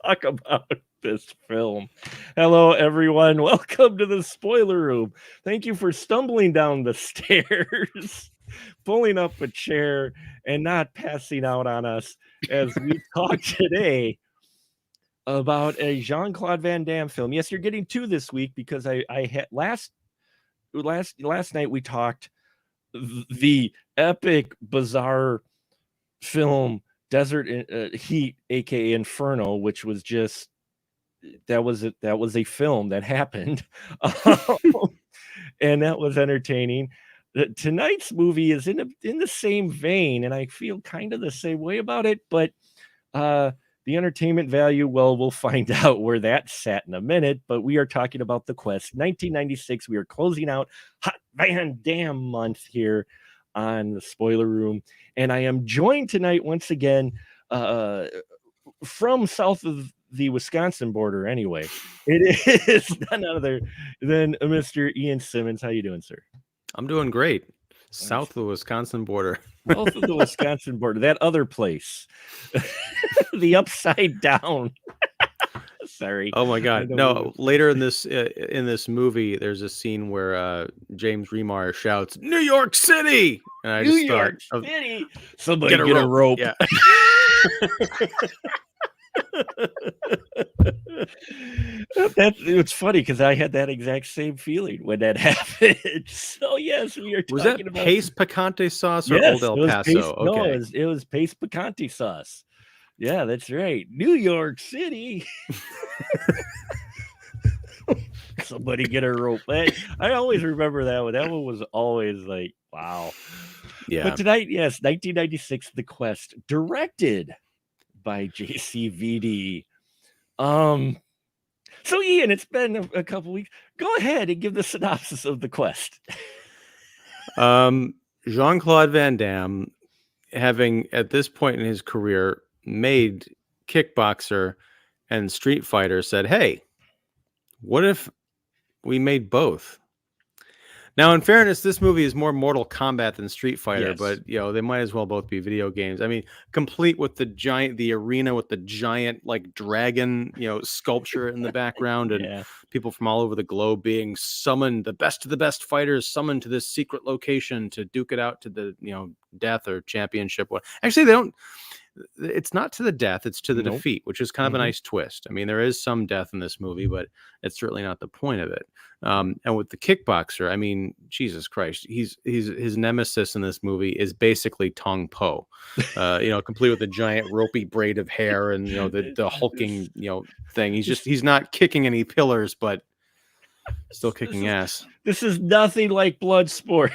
talk about this film. Hello, everyone. Welcome to the spoiler room. Thank you for stumbling down the stairs, pulling up a chair, and not passing out on us as we talk today about a Jean-Claude Van Damme film. Yes, you're getting two this week because I had last night we talked the epic, bizarre film Desert Heat, aka Inferno, which was just that was a film that happened, and that was entertaining. Tonight's movie is in the same vein, and I feel kind of the same way about it, but the entertainment value, well, we'll find out where that sat in a minute, but we are talking about The Quest, 1996. We are closing out Hot Van Damme month here on the Spoiler Room, and I am joined tonight once again from south of the Wisconsin border. Anyway, it is none other than Mr. Ian Simmons. How you doing, sir? I'm doing great. South of the Wisconsin border. South of the Wisconsin border, that other place. The upside down. Sorry. Oh my God. No, later in this movie, there's a scene where James Remar shouts, "New York City!" And I just York thought, City. Somebody get a rope. Yeah. It's funny because I had that exact same feeling when that happened. So yes, we are talking was that about Pace Picante sauce or Old El Paso? No, it was Pace Picante sauce. Yeah, that's right. New York City. Somebody get a rope. I always remember that one. That one was always like, wow. Yeah. But tonight, yes, 1996, The Quest, directed by JCVD. So Ian, it's been a couple weeks. Go ahead and give the synopsis of The Quest. Jean-Claude Van Damme, having at this point in his career made Kickboxer and Street Fighter, said, "Hey, what if we made both?" Now, in fairness, this movie is more Mortal Kombat than Street Fighter, yes. But they might as well both be video games. I mean, complete with the arena with the giant like dragon, sculpture in the background, and people from all over the globe being summoned, the best of the best fighters summoned to this secret location to duke it out to the death or championship. Actually, they don't. It's not to the death, it's to the defeat, which is kind of a nice twist. I mean, there is some death in this movie, but it's certainly not the point of it. And with the Kickboxer, I mean, Jesus Christ, his nemesis in this movie is basically Tong Po, complete with a giant ropey braid of hair and the hulking thing. He's not kicking any pillars, but still kicking ass. This is nothing like Bloodsport.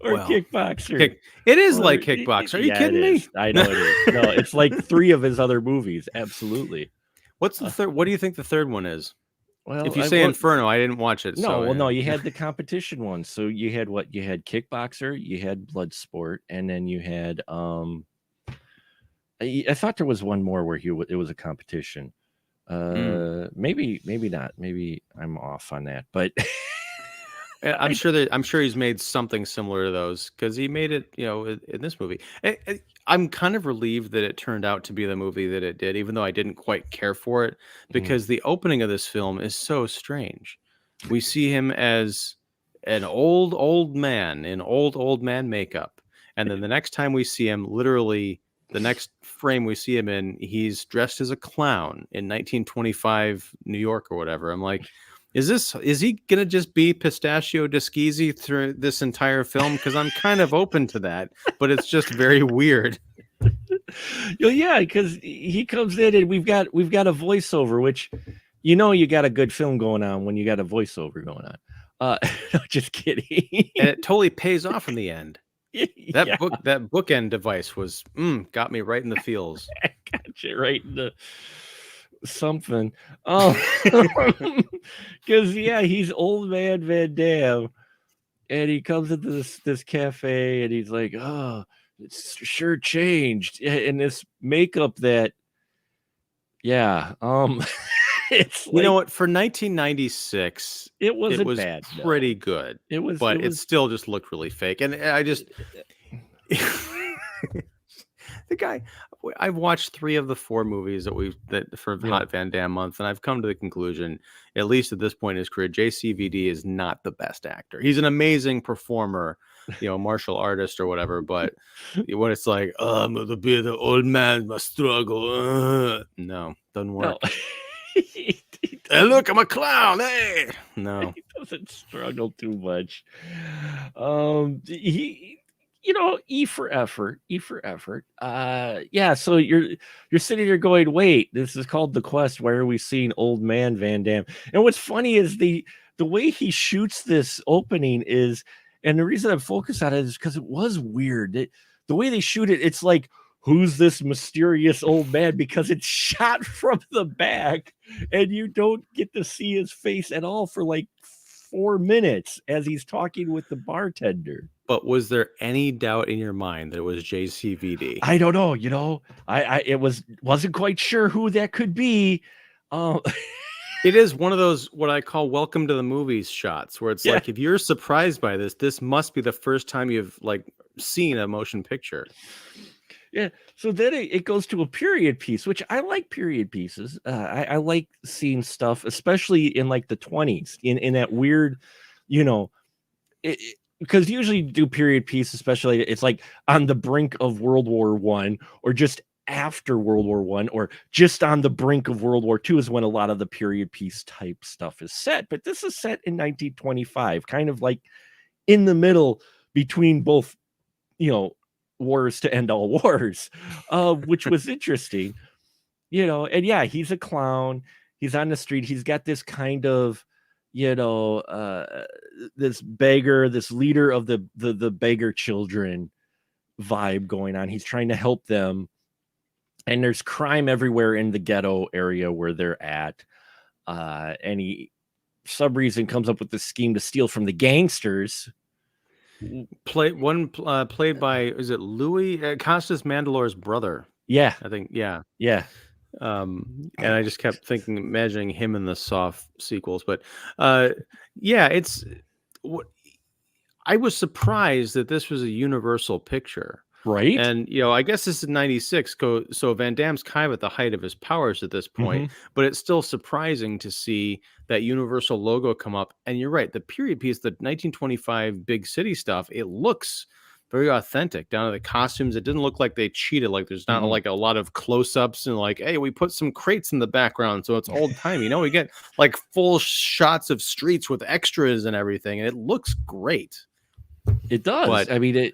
Or Kickboxer. It is like Kickboxer. Are you kidding me? I know it is. No, it's like 3 of his other movies. Absolutely. What's the third? What do you think the third one is? Well, if you say Inferno, I didn't watch it. No, you had the competition one. So you had what? You had Kickboxer, you had Bloodsport, and then you had I thought there was one more where it was a competition. Maybe not. Maybe I'm off on that, but. I'm sure he's made something similar to those because he made it, in this movie. I'm kind of relieved that it turned out to be the movie that it did, even though I didn't quite care for it, because the opening of this film is so strange. We see him as an old man in old man makeup, and then the next time we see him, literally the next frame we see him in, he's dressed as a clown in 1925 New York or whatever. I'm like, is he gonna just be Pistachio Diskeezy through this entire film? Because I'm kind of open to that, but it's just very weird. Yeah, because he comes in and we've got a voiceover, which you got a good film going on when you got a voiceover going on. Just kidding. And it totally pays off in the end. That bookend device was got me right in the feels. Got you right in the something. Because he's old man Van Damme, and he comes into this cafe and he's like, "Oh, it's sure changed." And this makeup that it's like, what, for 1996 it was bad, pretty good. It still just looked really fake, and I just The guy, I've watched 3 of the 4 movies that for Yeah. Hot Van Damme month, and I've come to the conclusion, at least at this point in his career, JCVD is not the best actor. He's an amazing performer, martial artist or whatever, but when it's like, "Oh, I'm gonna be the old man, must struggle," no, doesn't No. work. he Hey, look, I'm a clown. Hey, no. he doesn't struggle too much. He E for effort. E for effort. Yeah, so you're sitting there going, wait, this is called The Quest. Why are we seeing old man Van Damme? And what's funny is the way he shoots this opening is, and the reason I'm focused on it is because it was weird. The way they shoot it, it's like, who's this mysterious old man? Because it's shot from the back, and you don't get to see his face at all for like 4 minutes as he's talking with the bartender. But was there any doubt in your mind that it was JCVD? I don't know. I wasn't quite sure who that could be. It is one of those what I call welcome to the movies shots, where it's Yeah. like, if you're surprised by this must be the first time you've like seen a motion picture. Yeah. So then it goes to a period piece, which I like period pieces. I like seeing stuff, especially in like the 20s, in that weird, because usually you do period piece, especially it's like on the brink of World War I, or just after World War I, or just on the brink of World War II is when a lot of the period piece type stuff is set. But this is set in 1925, kind of like in the middle between both, wars to end all wars, which was interesting, and yeah, he's a clown. He's on the street. He's got this kind of, this beggar, this leader of the beggar children vibe going on. He's trying to help them. And there's crime everywhere in the ghetto area where they're at. And he, some reason, comes up with this scheme to steal from the gangsters. Played by, is it Louis Costas Mandylor's brother? Yeah, I think. Yeah. And I just kept imagining him in the soft sequels, but yeah, it's what I was surprised that this was a Universal picture, right. and I guess this is 96, so Van Damme's kind of at the height of his powers at this point, but it's still surprising to see that Universal logo come up. And you're right, the period piece, the 1925 big city stuff, it looks very authentic down to the costumes. It didn't look like they cheated. Like there's not like a lot of close-ups and like, hey, we put some crates in the background so it's old timey. We get like full shots of streets with extras and everything, and it looks great. It does. But I mean,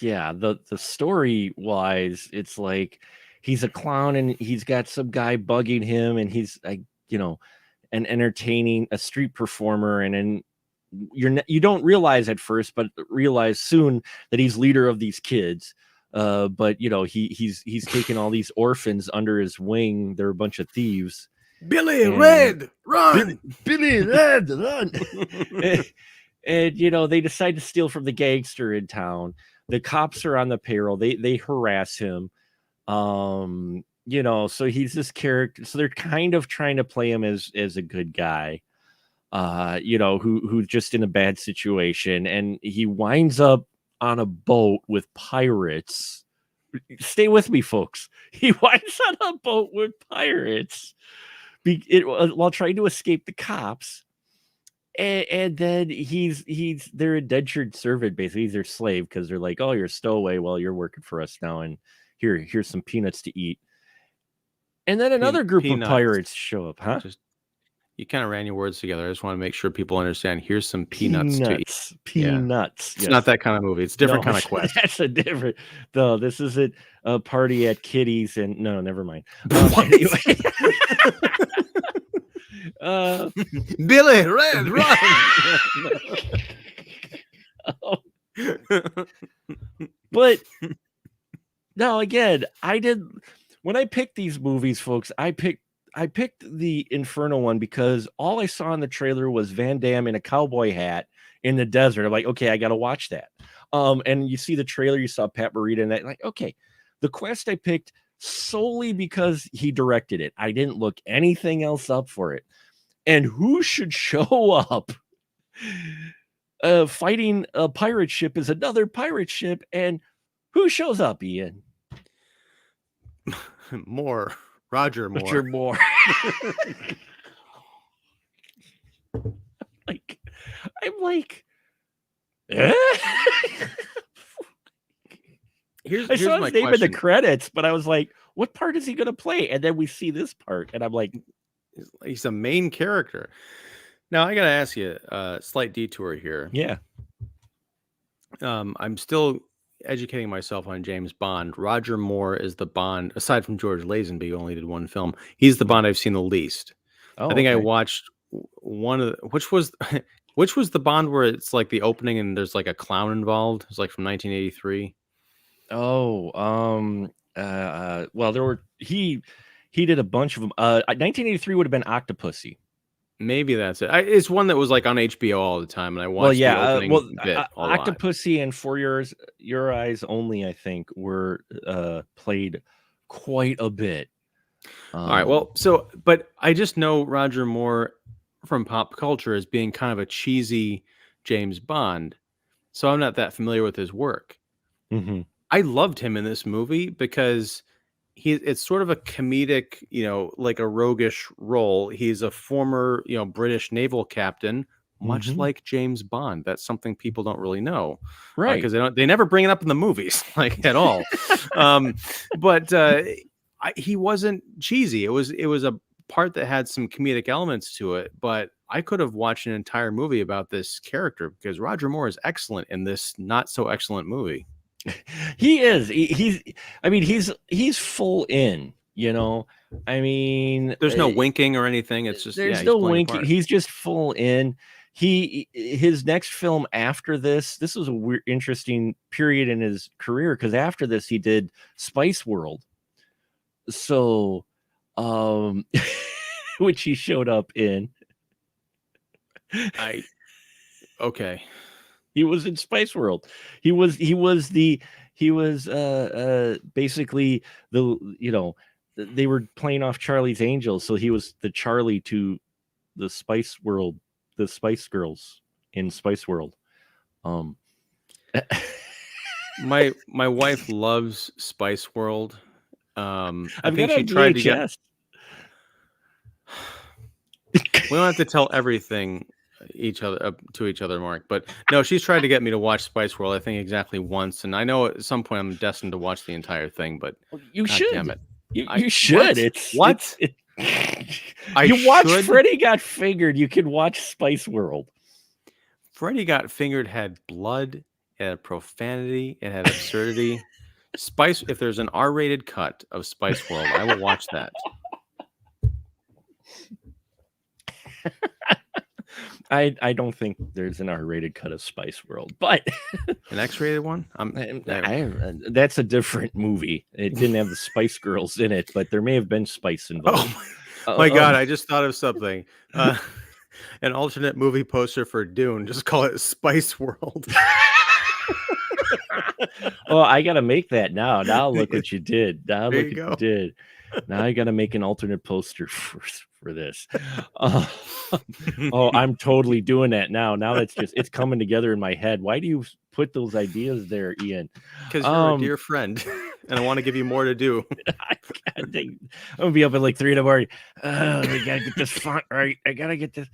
yeah, the story wise, it's like he's a clown and he's got some guy bugging him, and he's like, an entertaining a street performer, and then you don't realize at first, but realize soon that he's leader of these kids. But he's taken all these orphans under his wing. They're a bunch of thieves. Billy Red, run! Billy Red, run! And they decide to steal from the gangster in town. The cops are on the payroll. They harass him. So he's this character. So they're kind of trying to play him as a good guy. Who's just in a bad situation, and he winds up on a boat with pirates. Stay with me, folks. He winds on a boat with pirates while trying to escape the cops. And then he's their indentured servant, basically. He's their slave, because they're like, oh, you're a stowaway. Well, you're working for us now, and here's some peanuts to eat. And then another group of pirates show up, huh? You kind of ran your words together. I just want to make sure people understand. Here's some peanuts to eat. Peanuts. It's not that kind of movie. It's a different kind of quest. That's a different. No, this isn't a party at Kitty's, and no, never mind. Anyway. Billy Red, run! But no, again, when I picked these movies, folks, I picked the Inferno one because all I saw in the trailer was Van Damme in a cowboy hat in the desert. I'm like, okay, I got to watch that. And you see the trailer, you saw Pat Morita, and that, like, okay. The Quest I picked solely because he directed it. I didn't look anything else up for it. And who should show up fighting a pirate ship is another pirate ship, and Who shows up, Ian? Moore. Roger Moore. Roger Moore. Like, I'm like, eh? I saw his name in the credits, but I was like, what part is he going to play? And then we see this part, and I'm like, he's a main character. Now, I got to ask you a slight detour here. Yeah. I'm still educating myself on James Bond. Roger Moore is the Bond, aside from George Lazenby, who only did one film. He's the Bond I've seen the least. Oh, I think I watched one of which was the Bond where it's like the opening and there's like a clown involved. It's like from 1983. Oh, well, there were he did a bunch of them. 1983 would have been Octopussy. Maybe that's it. It's one that was like on HBO all the time, and I watched the opening bit a Octopussy lot. And For Your Eyes Only, I think, were played quite a bit. All right, well, but I just know Roger Moore from pop culture as being kind of a cheesy James Bond, so I'm not that familiar with his work. Mm-hmm. I loved him in this movie because it's sort of a comedic, like a roguish role. He's a former, British naval captain, much like James Bond. That's something people don't really know, right? Because they never bring it up in the movies, like at all. But he wasn't cheesy. It was a part that had some comedic elements to it, but I could have watched an entire movie about this character because Roger Moore is excellent in this not so excellent movie. He is. He's full in. I mean, there's no winking or anything. It's just there's no winking. He's just full in. His next film after this was a weird, interesting period in his career because after this he did Spice World. So, which he showed up in. Okay. He was in Spice World. He was basically they were playing off Charlie's Angels, so he was the Charlie to the Spice World, the Spice Girls in Spice World. My wife loves Spice World. I think she tried to get. We don't have to tell everything to each other, Mark, but no, she's tried to get me to watch Spice World, I think exactly once, and I know at some point I'm destined to watch the entire thing, but you God should. Damn it. You should. What? You watch Freddy Got Fingered, you can watch Spice World. Freddy Got Fingered had blood, it had profanity, it had absurdity. If there's an R-rated cut of Spice World, I will watch that. I don't think there's an R-rated cut of Spice World, but an X-rated one. That's a different movie. It didn't have the Spice Girls in it, but there may have been spice involved. Oh my God! I just thought of something. An alternate movie poster for Dune. Just call it Spice World. Oh, I gotta make that now. Now look what you did. Now look what you did. Now I gotta make an alternate poster for this. I'm totally doing that now. Now it's coming together in my head. Why do you put those ideas there, Ian? Because you're a dear friend, and I want to give you more to do. I'm gonna be up at like 3 a.m. We gotta get this font right. I gotta get this.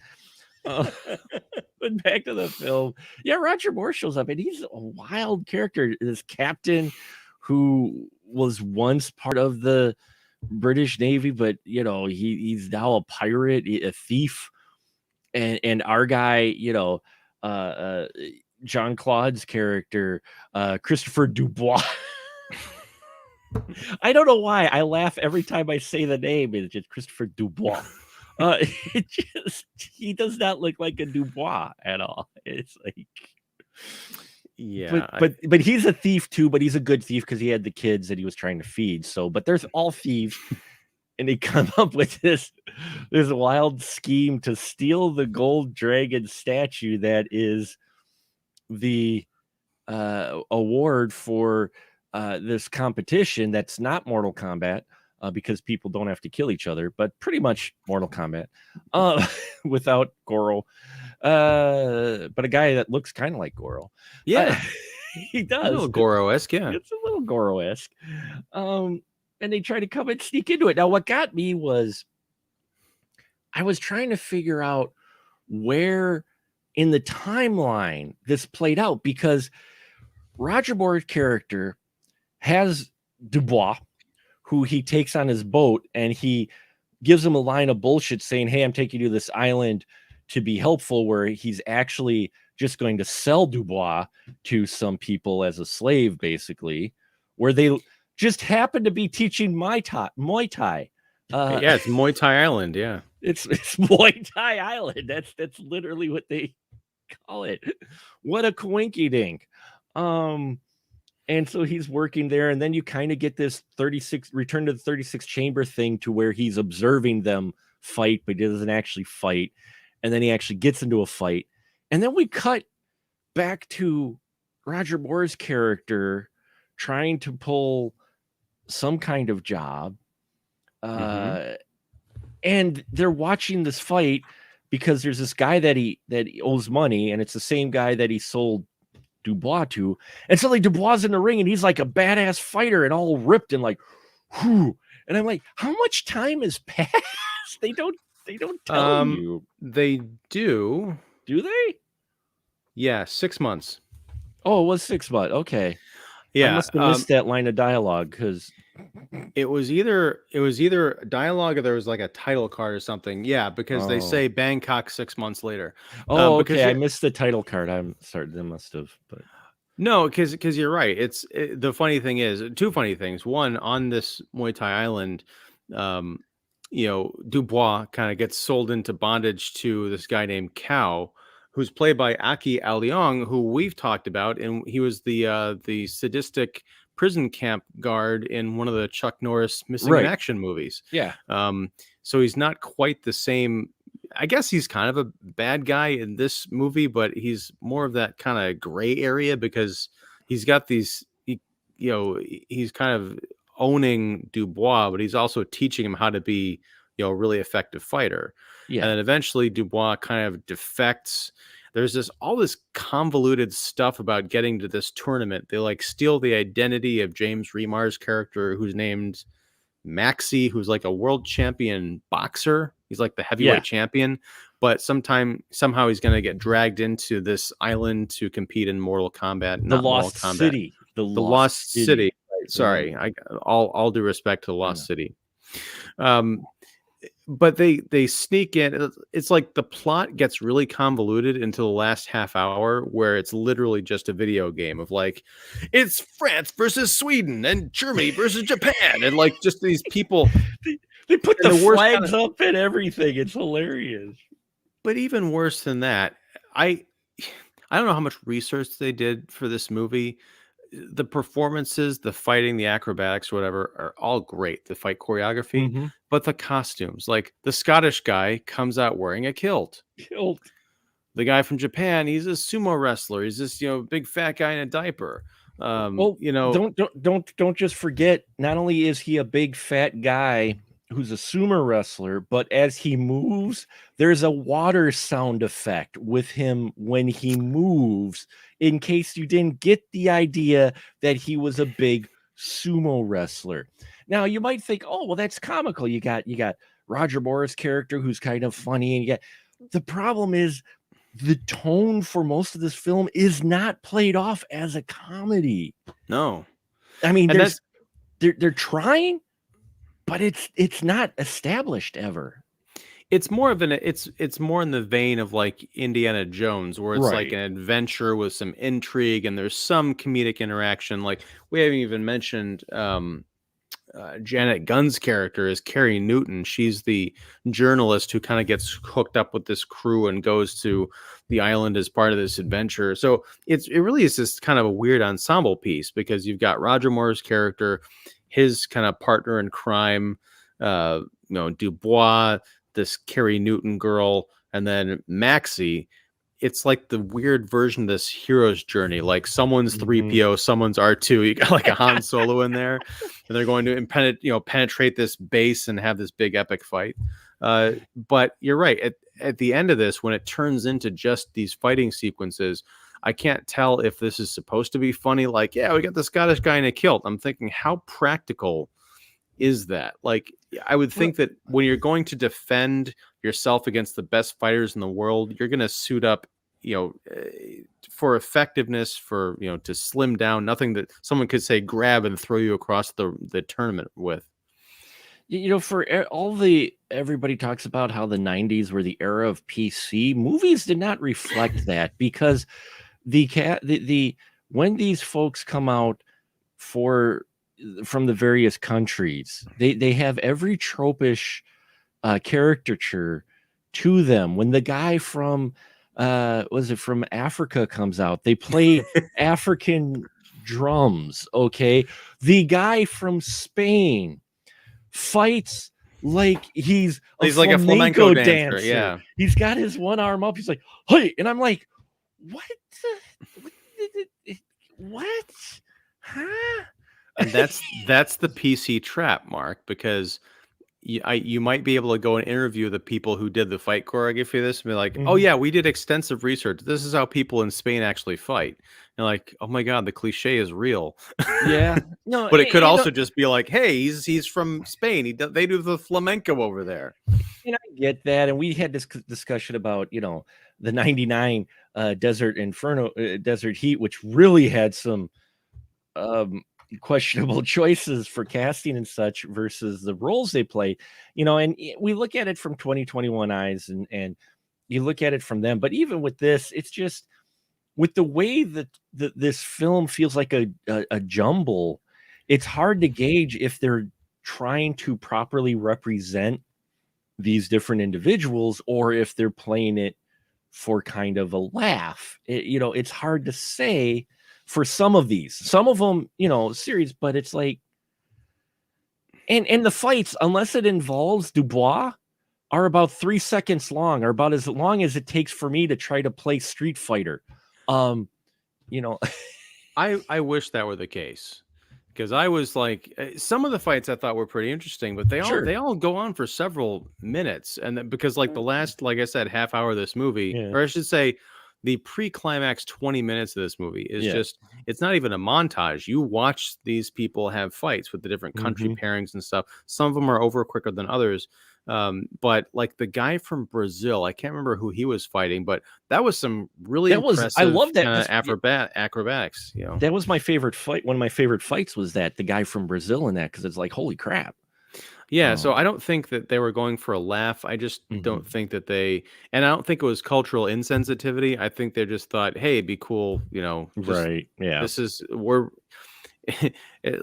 But back to the film. Yeah, Roger Moore shows up, and he's a wild character. This captain who was once part of the British Navy, but he's now a pirate, a thief, and our guy, Jean Claude's character, Christopher Dubois. I don't know why I laugh every time I say the name. It's just Christopher Dubois. He does not look like a Dubois at all. It's like, yeah, but he's a thief too, but he's a good thief because he had the kids that he was trying to feed. So, but there's all thieves, and they come up with this wild scheme to steal the gold dragon statue that is the award for this competition that's not Mortal Kombat. Because people don't have to kill each other, but pretty much Mortal Kombat without Goro. But a guy that looks kind of like Goro. Yeah. He A little does. Goro-esque, yeah. It's a little Goro-esque. And they try to come and sneak into it. Now, what got me was I was trying to figure out where in the timeline this played out, because Roger Moore's character has Dubois, who he takes on his boat, and he gives him a line of bullshit saying, hey, I'm taking you to this island to be helpful, where he's actually just going to sell Dubois to some people as a slave, basically, where they just happen to be teaching Muay Thai. Yeah, it's Muay Thai Island, yeah. It's Muay Thai Island. That's literally what they call it. What a coinky dink. And so he's working there, and then you kind of get this 36 return to the 36 chamber thing, to where he's observing them fight, but he doesn't actually fight. And then he actually gets into a fight. And then we cut back to Roger Moore's character trying to pull some kind of job. And they're watching this fight because there's this guy that he owes money, and it's the same guy that he sold Dubois to. And suddenly Dubois is in the ring, and he's like a badass fighter and all ripped and like, whew. And I'm like, how much time has passed? They don't tell you. They do. Do they? Yeah, 6 months. Oh, it was 6 months. Okay. Yeah. I must have missed that line of dialogue, because it was either dialogue or there was like a title card or something. Yeah, because they say Bangkok 6 months later. Oh, okay. I missed the title card. I'm sorry. They must have, but no, because you're right. The funny thing is, two funny things. One, on this Muay Thai island, Dubois kind of gets sold into bondage to this guy named Cow, who's played by Aki Leong, who we've talked about, and he was the sadistic prison camp guard in one of the Chuck Norris Missing in Action movies. Yeah. So he's not quite the same. I guess he's kind of a bad guy in this movie, but he's more of that kind of gray area, because he's got these, he's kind of owning Dubois, but he's also teaching him how to be, a really effective fighter. Yeah. And then eventually Dubois kind of defects. There's all this convoluted stuff about getting to this tournament. They like steal the identity of James Remar's character, who's named Maxie, who's like a world champion boxer. He's like the heavyweight champion, but somehow he's going to get dragged into this island to compete in Mortal Kombat. The Lost City. The Lost City. Sorry, all due respect to the Lost City. But they sneak in. It's like the plot gets really convoluted into the last half hour, where it's literally just a video game of like, it's France versus Sweden and Germany versus Japan, and like just these people. They put the flags up and everything. It's hilarious. But even worse than that, I don't know how much research they did for this movie. The performances, the fighting, the acrobatics, whatever, are all great. The fight choreography, but the costumes, like the Scottish guy comes out wearing a kilt. The guy from Japan, he's a sumo wrestler. He's this, big fat guy in a diaper. Don't just forget. Not only is he a big fat guy who's a sumo wrestler, but as he moves, there's a water sound effect with him when he moves, in case you didn't get the idea that he was a big sumo wrestler. Now you might think, oh, well, that's comical. You got Roger Moore's character, who's kind of funny, and the problem is the tone for most of this film is not played off as a comedy. No. I mean, they're trying, but it's not established ever. It's more of it's more in the vein of like Indiana Jones, where it's like an adventure with some intrigue and there's some comedic interaction. Like we haven't even mentioned Janet Gunn's character is Carrie Newton. She's the journalist who kind of gets hooked up with this crew and goes to the island as part of this adventure. So it really is this kind of a weird ensemble piece, because you've got Roger Moore's character, his kind of partner in crime, Dubois, this Carrie Newton girl, and then Maxie. It's like the weird version of this hero's journey. Like someone's 3PO, someone's R2. You got like a Han Solo in there, and they're going to penetrate this base and have this big epic fight. But you're right. At the end of this, when it turns into just these fighting sequences, I can't tell if this is supposed to be funny. Like, yeah, we got the Scottish guy in a kilt. I'm thinking, how practical is that? Like, I would Well, think that when you're going to defend yourself against the best fighters in the world, you're going to suit up, for effectiveness, for, to slim down, nothing that someone could say grab and throw you across the tournament with. for everybody talks about how the 90s were the era of PC. Movies did not reflect that, because the when these folks come out from the various countries, they have every tropish caricature to them. When the guy from was it from Africa comes out, they play African drums. Okay, the guy from Spain fights like he's Like a flamenco dancer. dancer. Yeah. He's got his one arm up. He's like, hey, and I'm like, what? What? Huh? And that's the PC trap, Mark, because you might be able to go and interview the people who did the fight choreography of this and be like, oh yeah, we did extensive research. This is how people in Spain actually fight. And like, oh my God, the cliche is real. Yeah. No, but it could also just be like, hey, he's from Spain. They do the flamenco over there. And I get that. And we had this discussion about, the 99 Desert Inferno, Desert Heat, which really had some questionable choices for casting and such versus the roles they play, and we look at it from 2021 eyes, and you look at it from them. But even with this, it's just with the way that this film feels like a jumble, it's hard to gauge if they're trying to properly represent these different individuals or if they're playing it for kind of a laugh. It's hard to say for some of them, series, but it's like, and the fights, unless it involves Dubois, are about 3 seconds long, or about as long as it takes for me to try to play Street Fighter. I wish that were the case, because I was like, some of the fights I thought were pretty interesting, but they all go on for several minutes, and then, because like the last, like I said, half hour of this movie, or I should say, the pre-climax 20 minutes of this movie is just, it's not even a montage. You watch these people have fights with the different country pairings and stuff. Some of them are over quicker than others. But like the guy from Brazil, I can't remember who he was fighting, but that was some really impressive. I love that acrobatics. That was my favorite fight. One of my favorite fights was the guy from Brazil in that, because it's like, holy crap. Yeah, so I don't think that they were going for a laugh. I just don't think that and I don't think it was cultural insensitivity. I think they just thought, hey, it'd be cool, right? Yeah, we're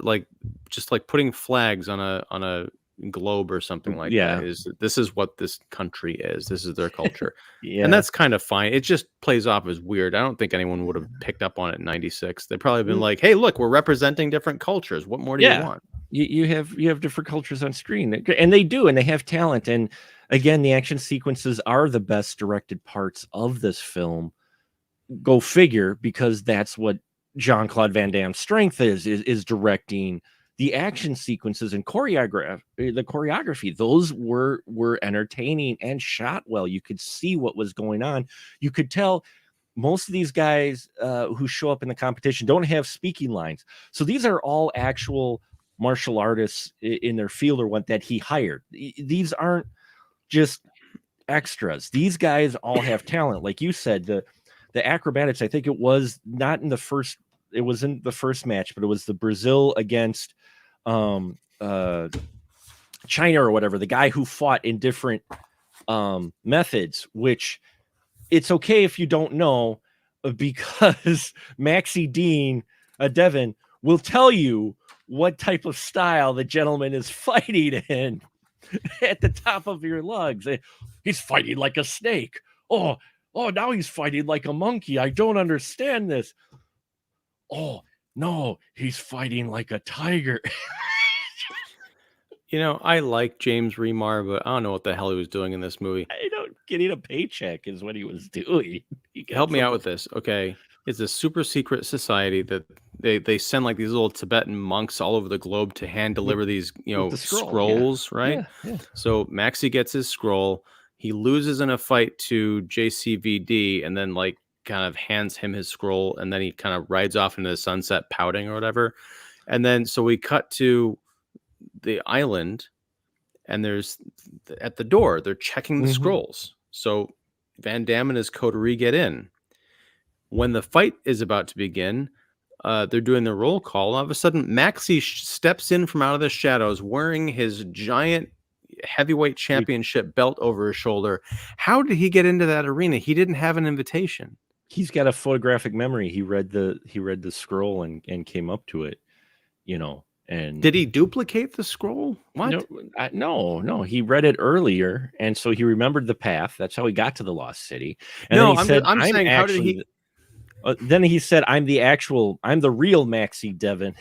like just like putting flags on a globe or something like that. This is what this country is. This is their culture. And that's kind of fine. It just plays off as weird. I don't think anyone would have picked up on it in 96. They'd probably been like, hey, look, we're representing different cultures. What more do you want? You have different cultures on screen, and they do, and they have talent. And again, the action sequences are the best directed parts of this film. Go figure, because that's what Jean-Claude Van Damme's strength is directing the action sequences and the choreography. Those were entertaining and shot well. You could see what was going on. You could tell most of these guys who show up in the competition don't have speaking lines. So these are all actual martial artists in their field, or what, that he hired. These aren't just extras. These guys all have talent. Like you said, the acrobatics, I think it was not in the first, it was in the first match, but it was the Brazil against China or whatever, the guy who fought in different methods, which it's okay if you don't know, because Maxie Dean, Devin, will tell you what type of style the gentleman is fighting in at the top of your lugs. He's fighting like a snake. Oh, now he's fighting like a monkey. I don't understand this. Oh, no, he's fighting like a tiger. I like James Remar, but I don't know what the hell he was doing in this movie. Getting a paycheck is what he was doing. Help me out with this. Okay. It's a super secret society that they send like these little Tibetan monks all over the globe to hand deliver these, scrolls, right? Yeah. So Maxie gets his scroll. He loses in a fight to JCVD, and then like kind of hands him his scroll, and then he kind of rides off into the sunset pouting or whatever. And then so we cut to the island, and there's at the door, they're checking the scrolls. So Van Damme and his coterie get in. When the fight is about to begin, they're doing the roll call. All of a sudden, Maxie steps in from out of the shadows wearing his giant heavyweight championship belt over his shoulder. How did he get into that arena? He didn't have an invitation. He's got a photographic memory. He read the scroll and came up to it, And did he duplicate the scroll? What? No. He read it earlier, and so he remembered the path. That's how he got to the Lost City. And no, then he said, I'm saying, how did he? Then he said, I'm the real Maxie Devon.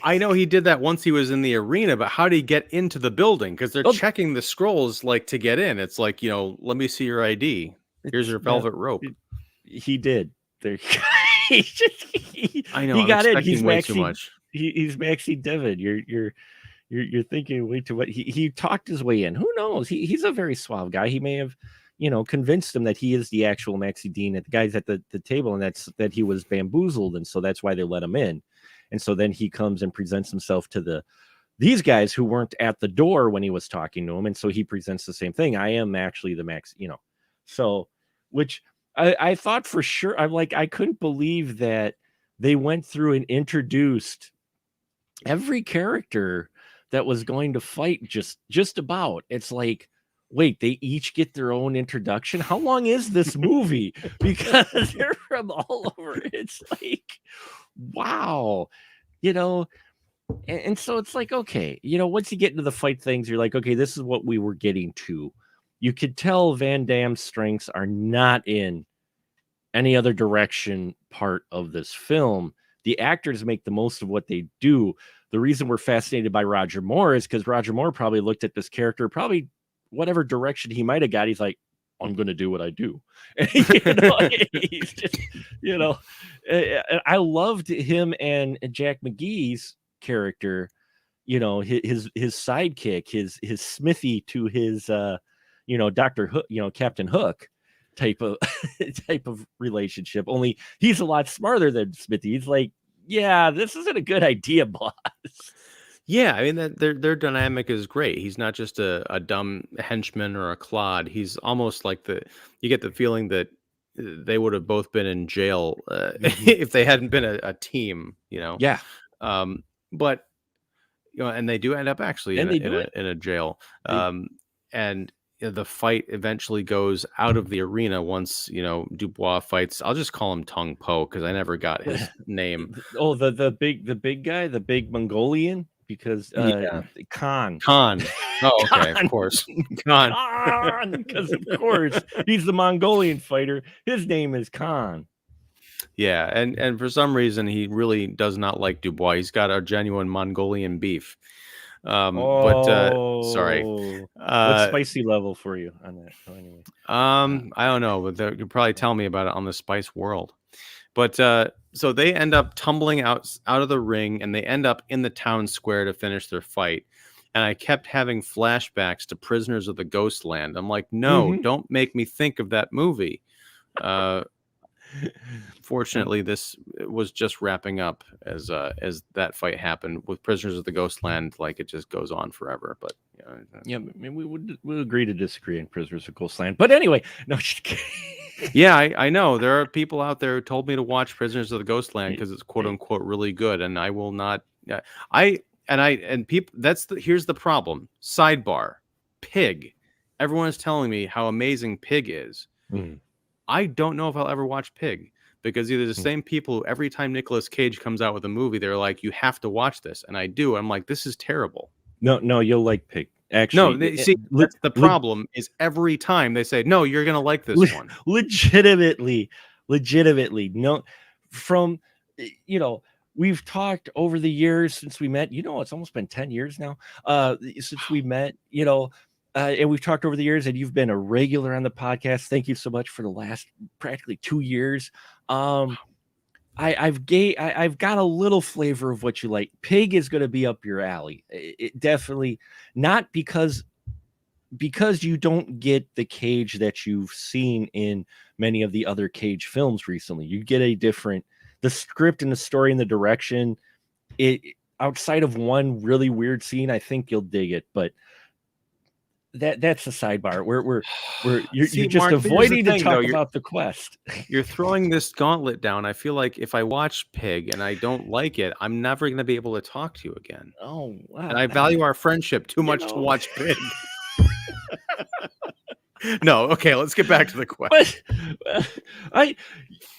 I know he did that once he was in the arena, but how did he get into the building? Because they're checking the scrolls like to get in. It's like, let me see your ID. Here's your velvet rope. He did. There. I know. He got in. He's way too much. He's Maxie Devon. You're thinking way too much. He talked his way in. Who knows? He's a very suave guy. He may have, convinced him that he is the actual Maxie Dean at the guys at the table, and that he was bamboozled, and so that's why they let him in. And so then he comes and presents himself to these guys who weren't at the door when he was talking to him, and so he presents the same thing. I am actually the Max, So, which I thought for sure. I couldn't believe that they went through and introduced every character that was going to fight just about. It's like, wait, they each get their own introduction. How long is this movie? Because they're from all over. It's like, wow, and so it's like, okay, once you get into the fight things, you're like, okay, this is what we were getting to. You could tell Van Damme's strengths are not in any other direction part of this film. The actors make the most of what they do. The reason we're fascinated by Roger Moore is because Roger Moore probably looked at this character, probably whatever direction he might have got. He's like, I'm going to do what I do. He's just, I loved him and Jack McGee's character, his sidekick, his Smithy to his, Dr. Hook, Captain Hook type of relationship. Only he's a lot smarter than Smithy. He's like, yeah, this isn't a good idea, boss. Yeah, I mean, their dynamic is great. He's not just a dumb henchman or a clod. He's almost like you get the feeling that they would have both been in jail if they hadn't been a team, Yeah. But and they do end up actually in a jail. And the fight eventually goes out of the arena once Dubois fights. I'll just call him Tung Po because I never got his name. Oh, the big guy, the big Mongolian. Because Khan. Oh, okay, Khan. Of course. Khan, because of course he's the Mongolian fighter. His name is Khan. Yeah, and for some reason he really does not like Dubois. He's got a genuine Mongolian beef. But sorry. What's spicy level for you on that? Oh, anyway. I don't know, but you could probably tell me about it on the Spice World. But so they end up tumbling out of the ring, and they end up in the town square to finish their fight. And I kept having flashbacks to Prisoners of the Ghostland. I'm like, no, don't make me think of that movie. Fortunately, this was just wrapping up as that fight happened. With Prisoners of the Ghostland, like it just goes on forever. But yeah, I mean, we'll agree to disagree in Prisoners of Ghostland. But anyway, no. Yeah, I know there are people out there who told me to watch Prisoners of the Ghostland because it's quote unquote really good, and I will not. People. Here's the problem. Sidebar. Pig. Everyone is telling me how amazing Pig is. I don't know if I'll ever watch Pig because either the same people who every time Nicolas Cage comes out with a movie, they're like, you have to watch this. And I do. I'm like, this is terrible. No, you'll like Pig. Actually, no, that's the problem is every time they say, no, you're going to like this one. Legitimately. No, from, we've talked over the years since we met, it's almost been 10 years now, since we met, and we've talked over the years, and you've been a regular on the podcast. Thank you so much for the last practically 2 years. I've got a little flavor of what you like. Pig is going to be up your alley. It definitely, not because because you don't get the Cage that you've seen in many of the other Cage films recently. You get a different, the script and the story and the direction. It outside of one really weird scene, I think you'll dig it. But that's a sidebar. Where you're See, just Mark, here's the avoiding to thing, though. talk about the quest. You're throwing this gauntlet down. I feel like if I watch Pig and I don't like it, I'm never going to be able to talk to you again. Oh And wow, I value our friendship too you much to know. watch Pig. No, okay, let's get back to the quest. But I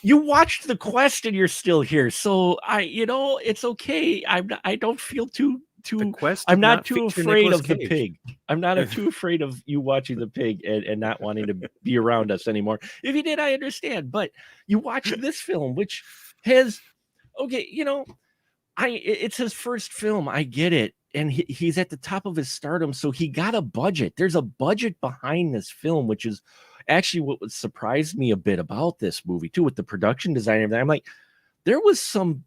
you watched the quest and you're still here, so it's okay. I don't feel The too. quest I'm did not not too feature afraid Nicolas of the Cage. pig. I'm not too afraid of you watching the pig and not wanting to be around us anymore. If you did, I understand. But you watched this film, which has okay, it's his first film. I get it. And he's at the top of his stardom. So he got a budget. There's a budget behind this film, which is actually what surprised me a bit about this movie, too, with the production design and everything. I'm like, there was some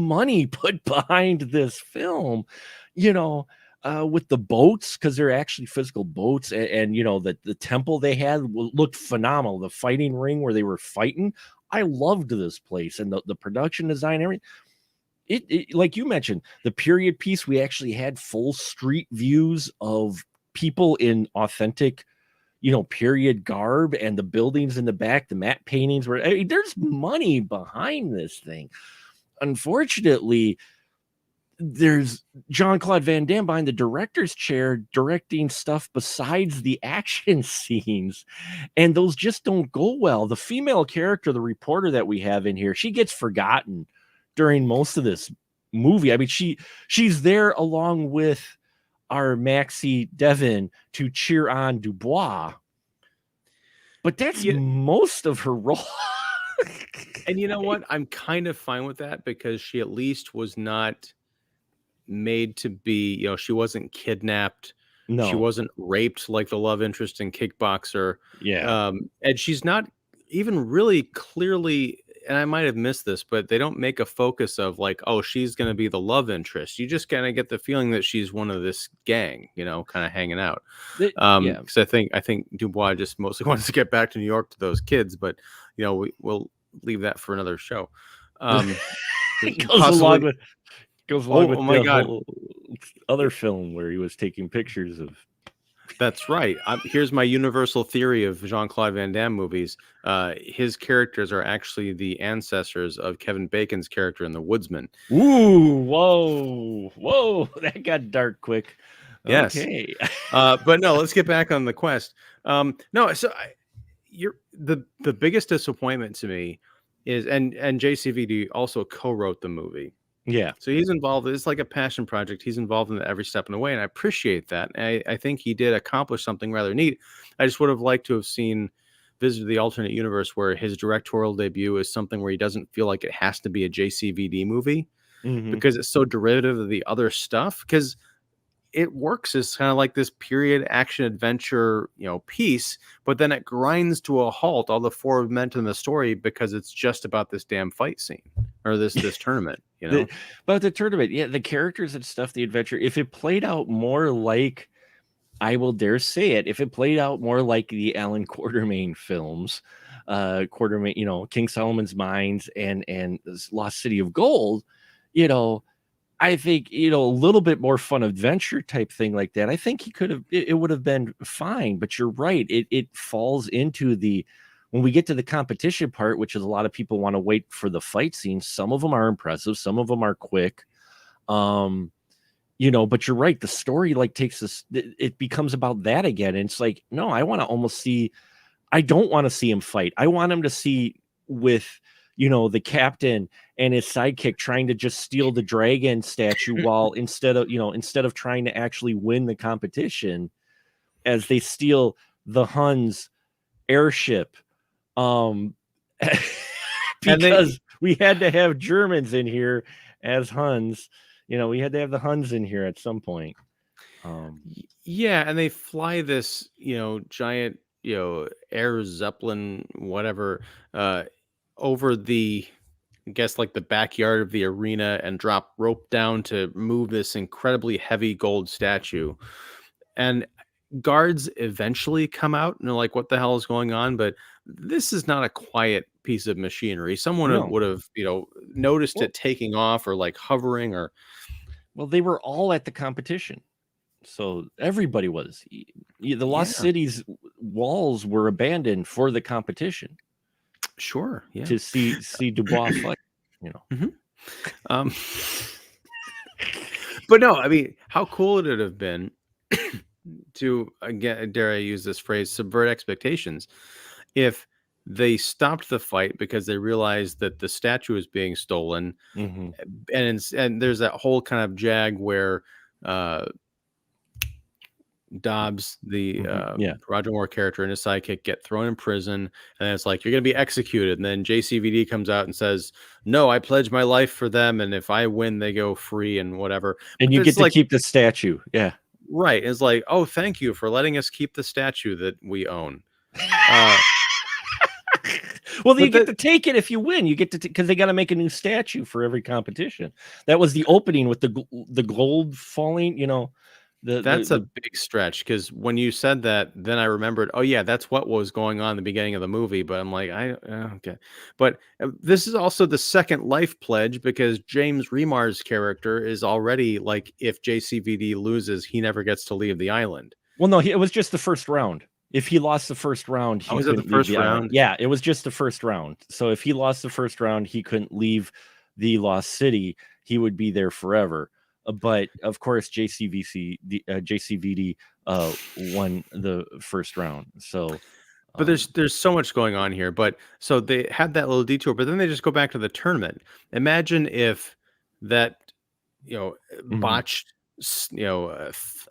money put behind this film, you know, with the boats, because they're actually physical boats, and the temple they had looked phenomenal. The fighting ring where they were fighting, I loved this place, and the production design, everything. It like you mentioned, the period piece, we actually had full street views of people in authentic, period garb, and the buildings in the back, the matte paintings were, there's money behind this thing. Unfortunately, there's Jean-Claude Van Damme behind the director's chair directing stuff besides the action scenes, and those just don't go well. The female character, the reporter that we have in here, she gets forgotten during most of this movie. I mean, she's there along with our Maxie Devon to cheer on Dubois, but that's Yeah, most of her role. and you know what? I'm kind of fine with that because she at least was not made to be, she wasn't kidnapped. She No. wasn't raped like the love interest in Kickboxer. Yeah. And she's not even really clearly, and I might have missed this, but they don't make a focus of like, oh, she's going to be the love interest. You just kind of get the feeling that she's one of this gang, kind of hanging out. Yeah. Because I think Dubois just mostly wants to get back to New York to those kids, but we'll leave that for another show. It Possibly. goes along with Oh my the God. whole other film where he was taking pictures of. That's right. Here's my universal theory of Jean-Claude Van Damme movies. His characters are actually the ancestors of Kevin Bacon's character in The Woodsman. Ooh, whoa, that got dark quick. Yes. Okay. But no, let's get back on the quest. No, so the biggest disappointment to me is, and JCVD also co-wrote the movie. Yeah. So he's involved. It's like a passion project. He's involved in it every step of the way, and I appreciate that. And I think he did accomplish something rather neat. I just would have liked to have seen Visit the Alternate Universe, where his directorial debut is something where he doesn't feel like it has to be a JCVD movie because it's so derivative of the other stuff. Because it works as kind of like this period action adventure, piece, but then it grinds to a halt all the forward momentum in the story because it's just about this damn fight scene or this tournament, But the tournament, yeah, the characters and stuff, the adventure, if it played out more like, I will dare say it, if it played out more like the Alan Quartermain films, Quartermain, King Solomon's Mines and Lost City of Gold, I think, a little bit more fun adventure type thing like that. I think it would have been fine, but you're right. It falls into when we get to the competition part, which is a lot of people want to wait for the fight scenes. Some of them are impressive. Some of them are quick. But you're right. The story takes this, it becomes about that again. And it's like, no, I want to almost see, I don't want to see him fight. I want him to see with, the captain and his sidekick trying to just steal the dragon statue while instead of trying to actually win the competition, as they steal the Huns airship. Because we had to have Germans in here as Huns. We had to have the Huns in here at some point. Yeah, and they fly this, giant, air Zeppelin, whatever, over the, I guess, like the backyard of the arena and drop rope down to move this incredibly heavy gold statue. And guards eventually come out and they're like, what the hell is going on? But this is not a quiet piece of machinery. Someone No. would have, noticed Well, it taking off or like hovering or. well, they were all at the competition. So everybody was. The Lost Yeah, City's walls were abandoned for the competition sure. Yeah. to see Dubois fight, you know. Mhm. Um, but no, I mean, how cool would it have been to, again, dare I use this phrase, subvert expectations, if they stopped the fight because they realized that the statue was being stolen, Mhm. and there's that whole kind of jag where uh, Dobbs, the Yeah. Roger Moore character, and his sidekick get thrown in prison, and it's like you're going to be executed. And then JCVD comes out and says, "No, I pledge my life for them, and if I win, they go free and whatever." And But you it's get to like, keep the statue. Yeah. right? It's like, oh, thank you for letting us keep the statue that we own. Uh, Well, you but get that to take it if you win. You get to because they got to make a new statue for every competition. That was the opening with the gold falling. You know, that's a the big stretch because when you said that, then I remembered, oh yeah, that's what was going on in the beginning of the movie. But I'm like, okay. But this is also the second life pledge because James Remar's character is already like, if JCVD loses, he never gets to leave the island. well, no, it was just the first round. If he lost the first round, Oh, he is that the couldn't leave first the island. round? Yeah, it was just the first round. So if he lost the first round, he couldn't leave the Lost City. He would be there forever. But of course, JCVD won the first round. So But there's so much going on here. But so they had that little detour, but then they just go back to the tournament. Imagine if that, mhm, botched,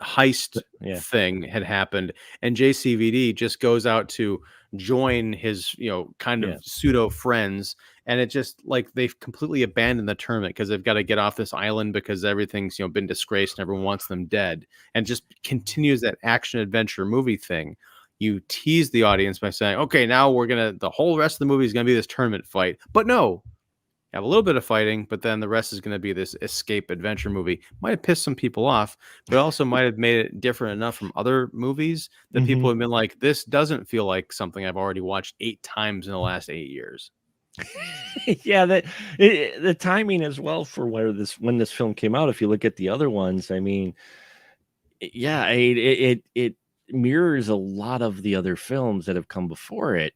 heist yeah, thing had happened, and JCVD just goes out to join his, kind yeah. of pseudo friends, and it just like they've completely abandoned the tournament because they've got to get off this island because everything's, been disgraced and everyone wants them dead, and just continues that action adventure movie thing. You tease the audience by saying, okay, now the whole rest of the movie is gonna be this tournament fight. But no, have a little bit of fighting, but then the rest is gonna be this escape adventure movie. Might have pissed some people off, but also might have made it different enough from other movies that people Mhm. have been like, this doesn't feel like something I've already watched 8 times in the last 8 years. Yeah, the timing as well for when this film came out. If you look at the other ones, I mean, yeah, it mirrors a lot of the other films that have come before it.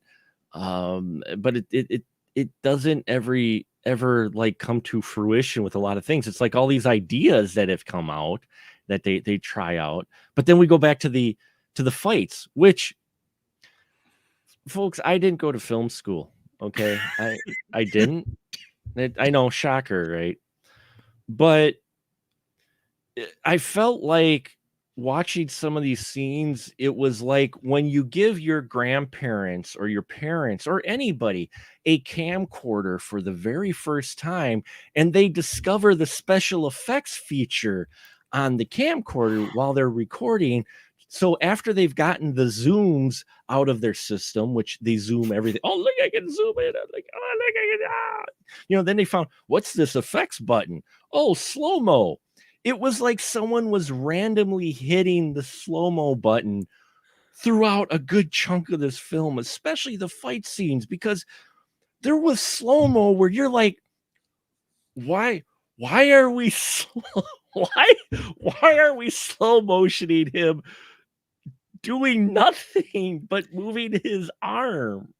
But it doesn't ever like come to fruition with a lot of things. It's like all these ideas that have come out that they try out, but then we go back to the fights, which folks, I didn't go to film school. Okay, I didn't. I know, shocker, right? But I felt like watching some of these scenes, it was like when you give your grandparents or your parents or anybody a camcorder for the very first time and they discover the special effects feature on the camcorder while they're recording. So after they've gotten the zooms out of their system, which they zoom everything. Oh, look, I can zoom in. I'm like, oh, look, I can, then they found what's this effects button? Oh, slow-mo. It was like someone was randomly hitting the slow-mo button throughout a good chunk of this film, especially the fight scenes, because there was slow-mo where you're like, why are we slow why are we slow motioning him doing nothing but moving his arm?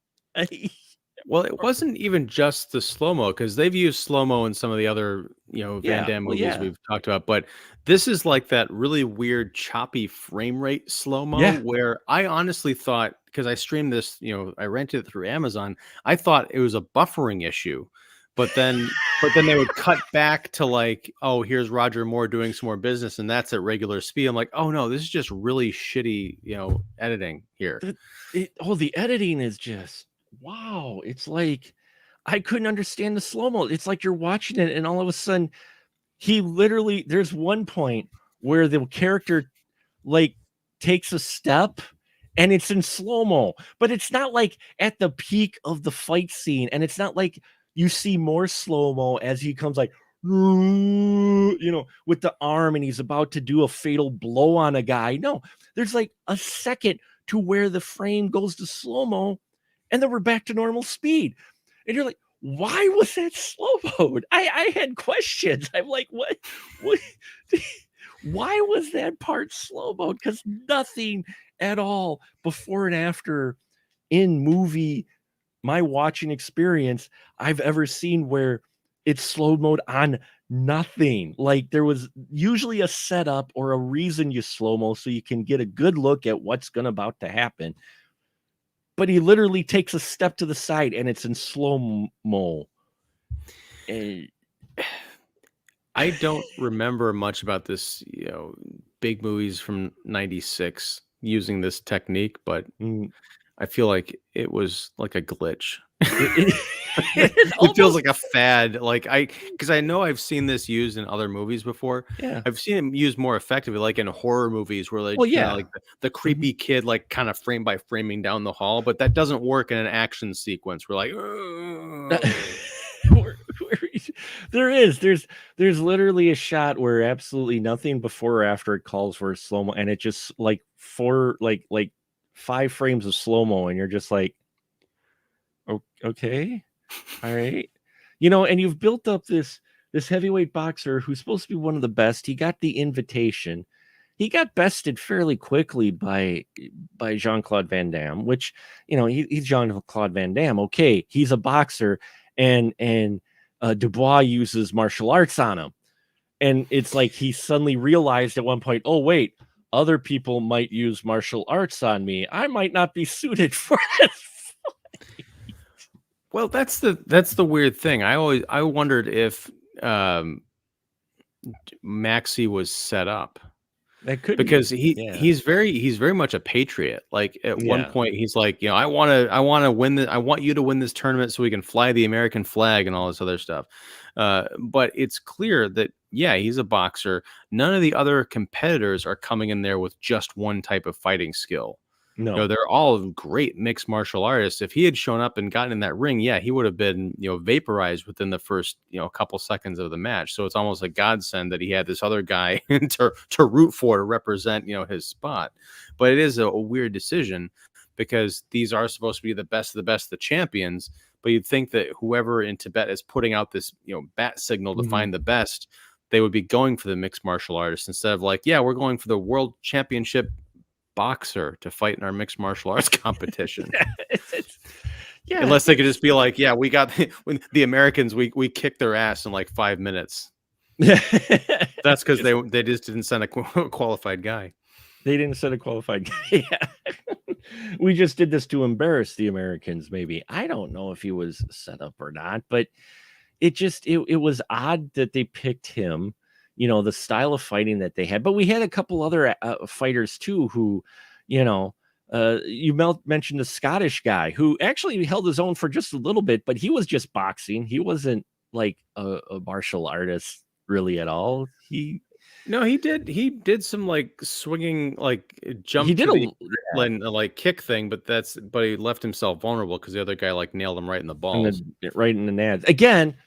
Well, it wasn't even just the slow-mo because they've used slow-mo in some of the other, Van Yeah, Damme well, movies yeah. we've talked about, but this is like that really weird choppy frame rate slow-mo Yeah. where I honestly thought, because I streamed this, I rented it through Amazon, I thought it was a buffering issue. But then they would cut back to like, oh, here's Roger Moore doing some more business, and that's at regular speed. I'm like, oh no, this is just really shitty, editing here. The editing is just wow. It's like I couldn't understand the slow-mo. It's like you're watching it and all of a sudden he literally there's one point where the character like takes a step and it's in slow-mo, but it's not like at the peak of the fight scene, and it's not like you see more slow-mo as he comes like with the arm, and he's about to do a fatal blow on a guy. No, there's like a second to where the frame goes to slow-mo, and then we're back to normal speed. And you're like, why was that slow mode? I had questions. I'm like, what why was that part slow mode? Because nothing at all before and after in movie my watching experience I've ever seen where it's slow mode on nothing. Like there was usually a setup or a reason you slow mo so you can get a good look at what's gonna about to happen. But he literally takes a step to the side and it's in slow mo. I don't remember much about this, big movies from '96 using this technique, but I feel like it was like a glitch. It feels like a fad. Because I know I've seen this used in other movies before. Yeah. I've seen it used more effectively, like in horror movies where like, like the creepy kid, like kind of frame by framing down the hall, but that doesn't work in an action sequence. We're like, there's literally a shot where absolutely nothing before or after it calls for a slow-mo, and it just like 5 frames of slow-mo, and you're just like, okay, all right. And you've built up this heavyweight boxer who's supposed to be one of the best. He got the invitation. He got bested fairly quickly by Jean-Claude Van Damme, which, he's Jean-Claude Van Damme. Okay, he's a boxer, and Dubois uses martial arts on him. And it's like he suddenly realized at one point, oh, wait, other people might use martial arts on me. I might not be suited for this. Well, that's the weird thing. I wondered if Maxie was set up. That could because be. he's very much a patriot. Like at one point he's like, I want to win this. I want you to win this tournament so we can fly the American flag and all this other stuff. But it's clear that he's a boxer. None of the other competitors are coming in there with just one type of fighting skill. No, they're all great mixed martial artists. If he had shown up and gotten in that ring, he would have been, vaporized within the first, couple seconds of the match. So it's almost a godsend that he had this other guy to root for, to represent, his spot. But it is a weird decision because these are supposed to be the best of the best, the champions. But you'd think that whoever in Tibet is putting out this, bat signal to find the best, they would be going for the mixed martial artists instead of like, we're going for the world championship boxer to fight in our mixed martial arts competition. Unless they could just be like, we got the Americans, we kicked their ass in like 5 minutes. That's because they just didn't send a qualified guy. They didn't send a qualified guy. We just did this to embarrass the Americans, maybe. I don't know if he was set up or not, but it was odd that they picked him. The style of fighting that they had, but we had a couple other fighters too who, you mentioned the Scottish guy who actually held his own for just a little bit, but he was just boxing. He wasn't like a martial artist really at all. He did some like swinging, like jump. He did like kick thing, but he left himself vulnerable because the other guy like nailed him right in the balls, right in the nads again.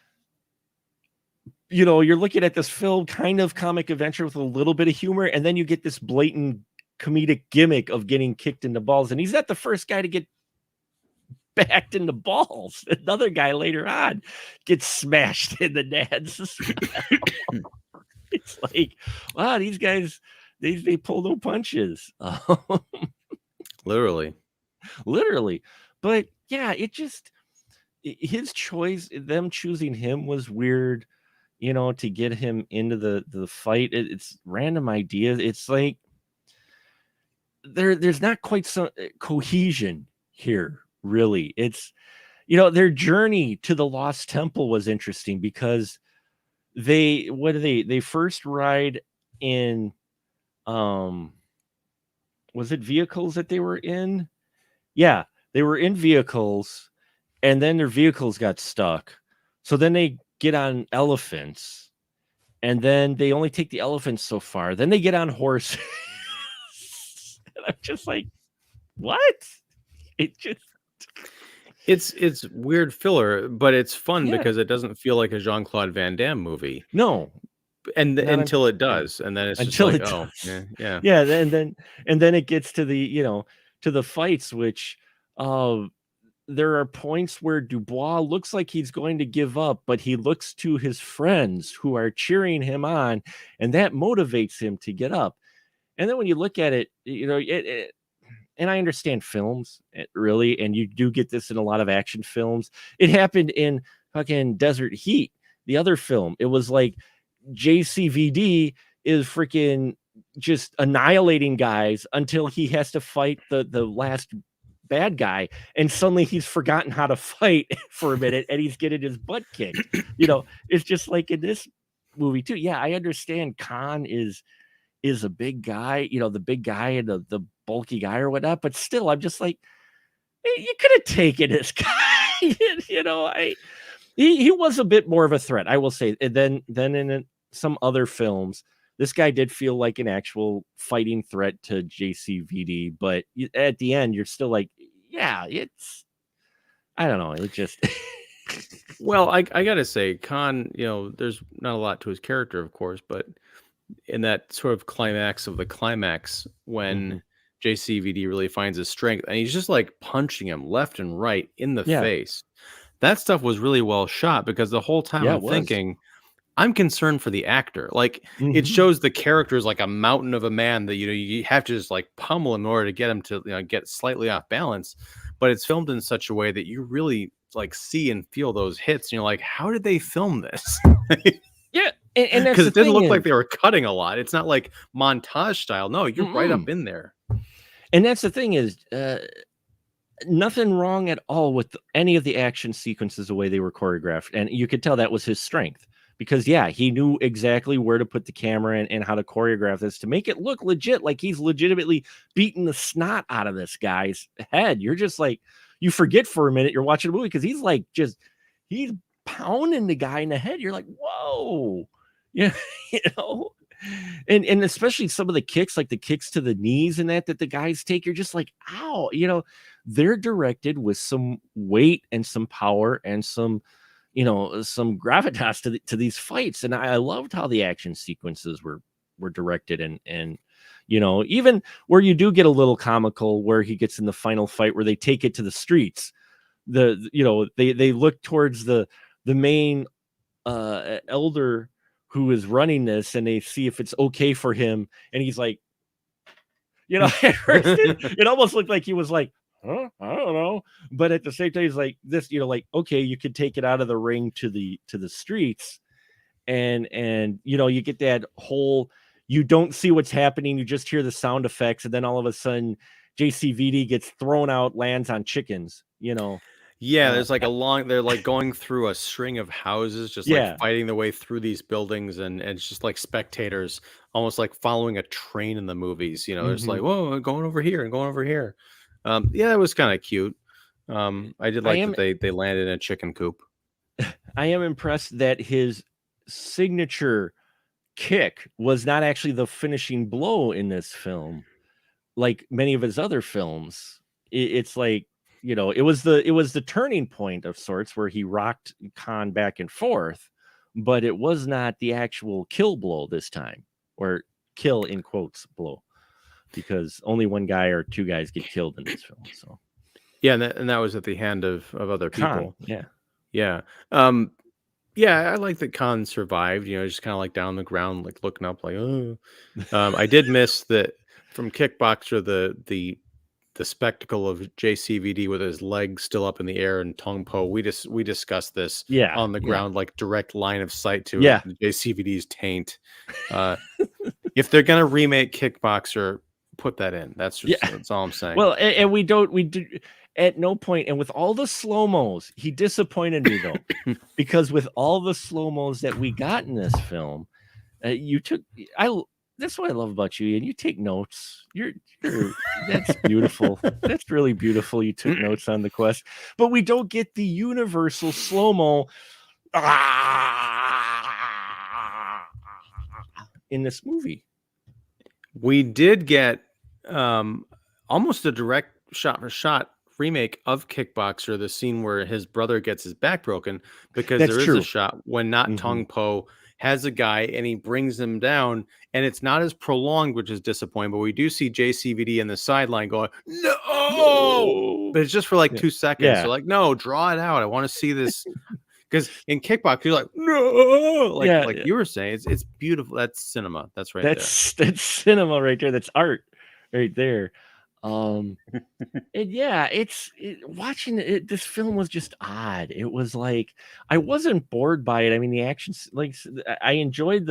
You're looking at this film kind of comic adventure with a little bit of humor, and then you get this blatant comedic gimmick of getting kicked in the balls, and he's not the first guy to get backed in the balls. Another guy later on gets smashed in the nads. It's like, wow, these guys, they pull no punches. Literally. But his choice, them choosing him was weird. To get him into the fight, it's random ideas. It's like there's not quite some cohesion here, really. It's their journey to the Lost Temple was interesting because they first ride in was it vehicles that they were in? Yeah, they were in vehicles, and then their vehicles got stuck. So then they get on elephants, and then they only take the elephants so far. Then they get on horses. And I'm just like, what? It's weird filler, but it's fun Yeah. because it doesn't feel like a Jean-Claude Van Damme movie. No, And not until it yeah, does, and then it's just until like, it oh, does. yeah, yeah. Yeah, and then it gets to the, to the fights, which, uh, there are points where Dubois looks like he's going to give up, but he looks to his friends who are cheering him on, and that motivates him to get up. And then when you look at it, and I understand films, really, and you do get this in a lot of action films. It happened in fucking Desert Heat, the other film. It was like JCVD is freaking just annihilating guys until he has to fight the last bad guy, and suddenly he's forgotten how to fight for a minute, and he's getting his butt kicked. It's just like in this movie too. Yeah, I understand Khan is a big guy, the big guy and the bulky guy or whatnot, but still, I'm just like, you could have taken this guy. I he was a bit more of a threat, I will say. And then in some other films, this guy did feel like an actual fighting threat to JCVD, but at the end, you're still like, yeah, it's I don't know, it just Well, I gotta say, Khan, there's not a lot to his character, of course, but in that sort of climax of the climax, when Mhm. JCVD really finds his strength, and he's just like punching him left and right in the Yeah, face. That stuff was really well shot because the whole time yeah, I'm it was. thinking, I'm concerned for the actor. Like, it Mhm. shows the character is like a mountain of a man that you have to just like pummel in order to get him to get slightly off balance. But it's filmed in such a way that you really like see and feel those hits. And you're like, how did they film this? Yeah, and that's Because the it didn't thing look like is they were cutting a lot. It's not like montage style. No, you're right up mm-mm. in there. And that's the thing is, nothing wrong at all with any of the action sequences, the way they were choreographed. And you could tell that was his strength because, yeah, he knew exactly where to put the camera and how to choreograph this to make it look legit, like he's legitimately beating the snot out of this guy's head. You're just like, you forget for a minute you're watching a movie because he's like, he's pounding the guy in the head. You're like, whoa. Yeah, you know, and especially some of the kicks, like the kicks to the knees and that the guys take, you're just like, ow, they're directed with some weight and some power and some gravitas to these fights. And I loved how the action sequences were directed and even where you do get a little comical where he gets in the final fight where they take it to the streets. They look towards the main elder who is running this and they see if it's okay for him, and he's like, at first it almost looked like he was like, huh? I don't know. But at the same time, he's like this, like, okay, you could take it out of the ring to the streets, and you get that whole, you don't see what's happening, you just hear the sound effects, and then all of a sudden JCVD gets thrown out, lands on chickens. Yeah, Uh there's like a long they're like going through a string of houses, just like yeah. fighting their way through these buildings, and it's just like spectators almost like following a train in the movies. It's like, Mhm. whoa, going over here and going over here. Yeah, it was kind of cute. I did I like am that they landed in a chicken coop. I am impressed that his signature kick was not actually the finishing blow in this film, like many of his other films. It's like, it was the turning point of sorts where he rocked Khan back and forth, but it was not the actual kill blow this time, or kill in quotes blow, because only one guy or two guys get killed in this film. So Yeah, and that was at the hand of other Khan, people. yeah. Yeah. Um, yeah, I like that Khan survived, just kind of like down the ground, like looking up, like, oh. I did miss that from Kickboxer, the spectacle of JCVD with his legs still up in the air and Tong Po. We discussed this Yeah, on the yeah, ground, like direct line of sight to yeah, JCVD's taint. Uh, if they're gonna remake Kickboxer, put that in. yeah. That's all I'm saying. Well, and we do at no point, and with all the slow-mos, he disappointed me though, because with all the slow-mos that we got in this film, you took I that's what I love about you, and you take notes. You're That's beautiful. That's really beautiful. You took notes on the quest, but we don't get the universal slow-mo in this movie. We did get um, almost a direct shot for shot remake of Kickboxer the scene where his brother gets his back broken, because That's there is a true. shot when Not Hmm. Tong Po has a guy and he brings him down, and it's not as prolonged, which is disappointing. But we do see JCVD in the sideline going, "No!" No. But it's just for like Yeah. 2 seconds. Yeah. So like, no, draw it out. I want to see this. Because in Kickboxer, you're like, no, Yeah. like you were saying, it's beautiful. That's cinema. That's right there. That's cinema right there. That's art right there. Um, and yeah, watching it. This film was just odd. It was like I wasn't bored by it. I mean, the actions, like I enjoyed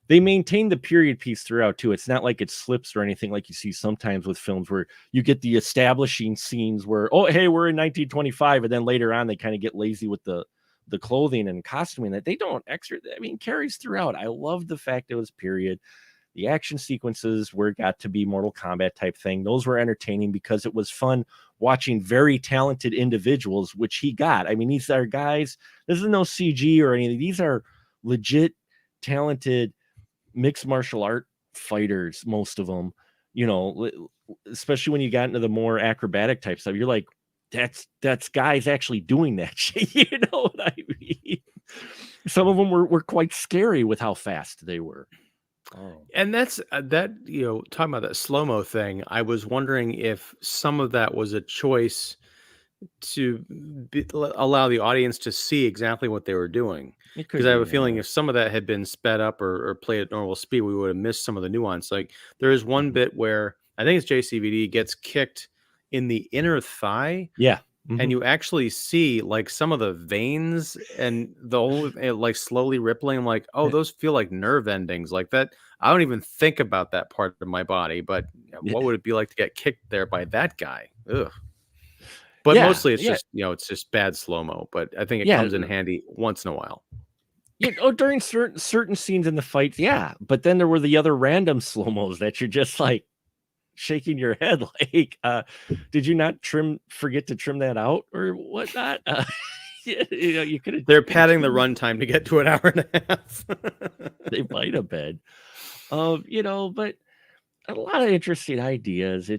they maintained the period piece throughout too. It's not like it slips or anything like you see sometimes with films where you get the establishing scenes where, oh hey, we're in 1925, and then later on they kind of get lazy with the clothing and costuming that they don't extra. I mean, carries throughout. I love the fact it was period. The action sequences where it got to be Mortal Kombat type thing, those were entertaining because it was fun watching very talented individuals, which he got. I mean, these are guys, this is no CG or anything. These are legit talented mixed martial art fighters, most of them, you know, especially when you got into the more acrobatic type stuff. You're like, that's guys actually doing that shit. You know what I mean? Some of them were quite scary with how fast they were. Oh. And that's that, talking about that slow-mo thing, I was wondering if some of that was a choice to allow the audience to see exactly what they were doing. It Because could I have be a feeling that. if some of that had been sped up or played at normal speed, we would have missed some of the nuance. Like there is one Mhm. bit where I think it's JCVD gets kicked in the inner thigh, Yeah. and Mhm. you actually see like some of the veins and the whole like slowly rippling. I'm like, oh, Yeah. those feel like nerve endings like that. I don't even think about that part of my body, but what would it be like to get kicked there by that guy? Ugh. But Yeah. mostly it's Yeah. just, it's just bad slow-mo, but I think it Yeah. comes in handy once in a while. Yeah. Oh, during certain scenes in the fights, yeah. But then there were the other random slow-mos that you're just like shaking your head like, did you not forget to trim that out or whatnot? Yeah, you could have They're padding the trimmed that. runtime to get to an hour and a half. They might have been. But a lot of interesting ideas.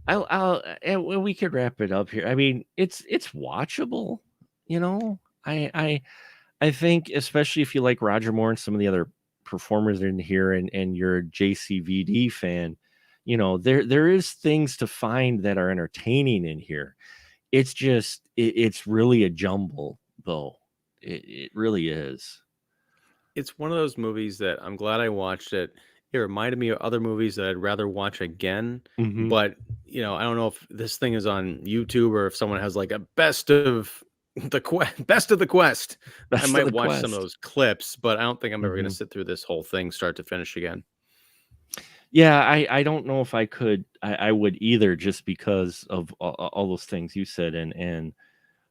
And we could wrap it up here. I mean, it's watchable, you know. I think especially if you like Roger Moore and some of the other performers in here, and you're a JCVD fan, there is things to find that are entertaining in here. It's just it's really a jumble though. It really is. It's one of those movies that I'm glad I watched it. It reminded me of other movies that I'd rather watch again. Hmm. But, I don't know if this thing is on YouTube or if someone has like a best of the quest, best of the quest. I Best of might the watch some of Quest. those clips, but I don't think I'm ever going to Hmm. sit through this whole thing start to finish again. Yeah, I don't know if I could. I would either, just because of all those things you said, and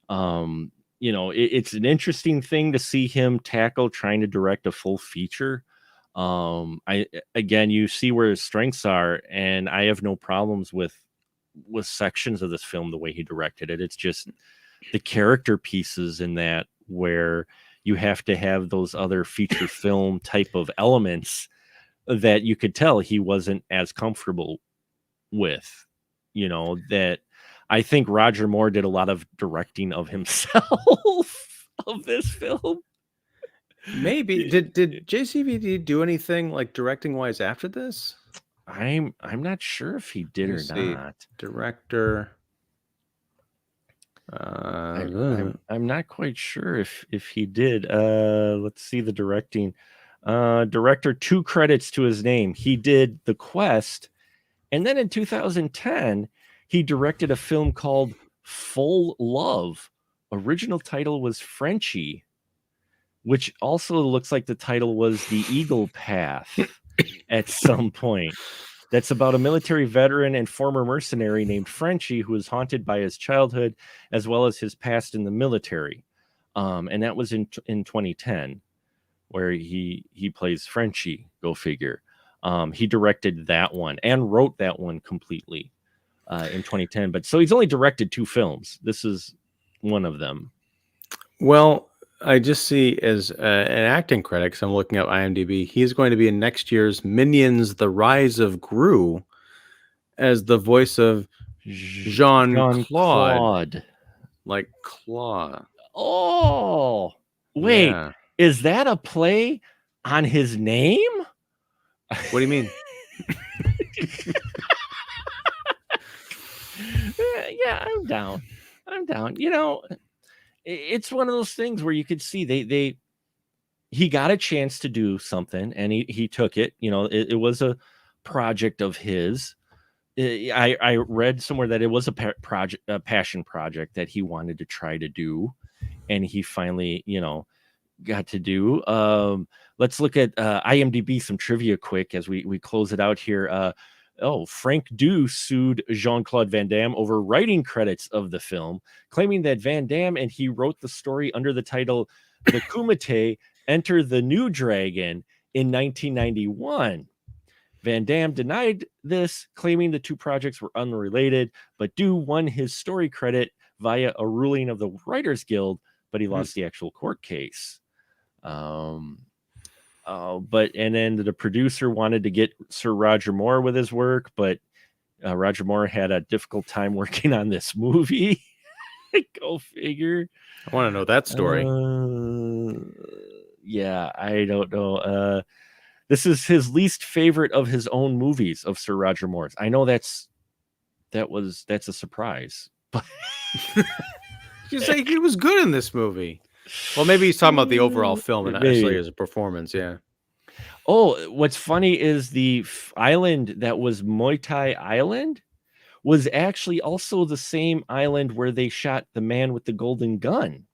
um, it's an interesting thing to see him tackle trying to direct a full feature. I Again, you see where his strengths are, and I have no problems with sections of this film the way he directed it. It's just the character pieces in that where you have to have those other feature film type of elements that you could tell he wasn't as comfortable with, that I think Roger Moore did a lot of directing of himself of this film. Maybe did JCVD do anything like directing wise after this? I'm not sure if he Let did me or see. not. Director. I'm not quite sure if he did. Let's see the directing. Director, 2 credits to his name. He did The Quest, and then in 2010, he directed a film called Full Love. Original title was Frenchie, which also looks like the title was The Eagle Path at some point. That's about a military veteran and former mercenary named Frenchie who is haunted by his childhood as well as his past in the military. And that was in 2010, where he plays Frenchie. Go figure. He directed that one and wrote that one completely in 2010. But so he's only directed 2 films. This is one of them. Well, I just see as an acting credit, because I'm looking up IMDb, he's going to be in next year's Minions: The Rise of Gru as the voice of Jean-Claude, Jean-Claude. like claw. Oh, wait, Yeah. is that a play on his name? What do you mean? Yeah, I'm down. I'm down. It's one of those things where you could see he got a chance to do something and he took it. It was a project of his. I read somewhere that it was a passion project that he wanted to try to do, and he finally, got to do. Let's look at IMDb, some trivia quick as we close it out here. Frank Du sued Jean-Claude Van Damme over writing credits of the film, claiming that Van Damme and he wrote the story under the title "The Kumite Enter the New Dragon" in 1991. Van Damme denied this, claiming the two projects were unrelated, but Du won his story credit via a ruling of the Writers Guild, but he lost the actual court case. And then the producer wanted to get Sir Roger Moore with his work, but Roger Moore had a difficult time working on this movie. Go figure. I want to know that story. Yeah, I don't know. This is his least favorite of his own movies of Sir Roger Moore's. I know that's a surprise, but You say he was good in this movie. Well, maybe he's talking about the overall film and not necessarily as a performance. Yeah. Oh, what's funny is the island that was Muay Thai Island was actually also the same island where they shot The Man with the Golden Gun.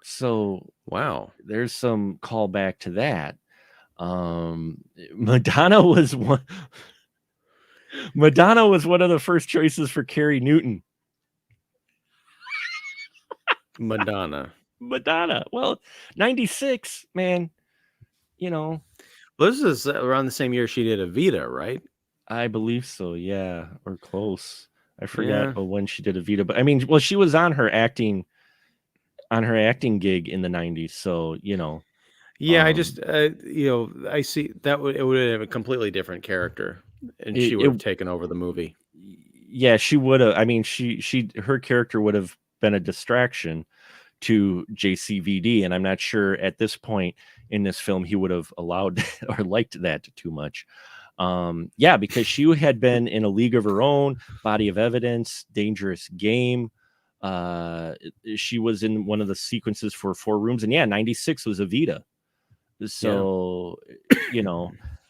So Wow, there's some callback to that. Madonna was one of the first choices for Carrie Newton. Madonna. Well, 96, man. Well, this is around the same year she did Evita, right? I believe so. Yeah, or close. I forgot Yeah. when she did Evita, but I mean, well, she was on her acting gig in the 90s, so Yeah, I just I see that it would have a completely different character, and she would have taken over the movie. Yeah, she would have. I mean, her character would have been a distraction to JCVD, and I'm not sure at this point in this film he would have allowed or liked that too much. Yeah, because she had been in A League of Her Own, Body of Evidence, Dangerous Game. She was in one of the sequences for Four Rooms, and yeah, 96 was Evita. So,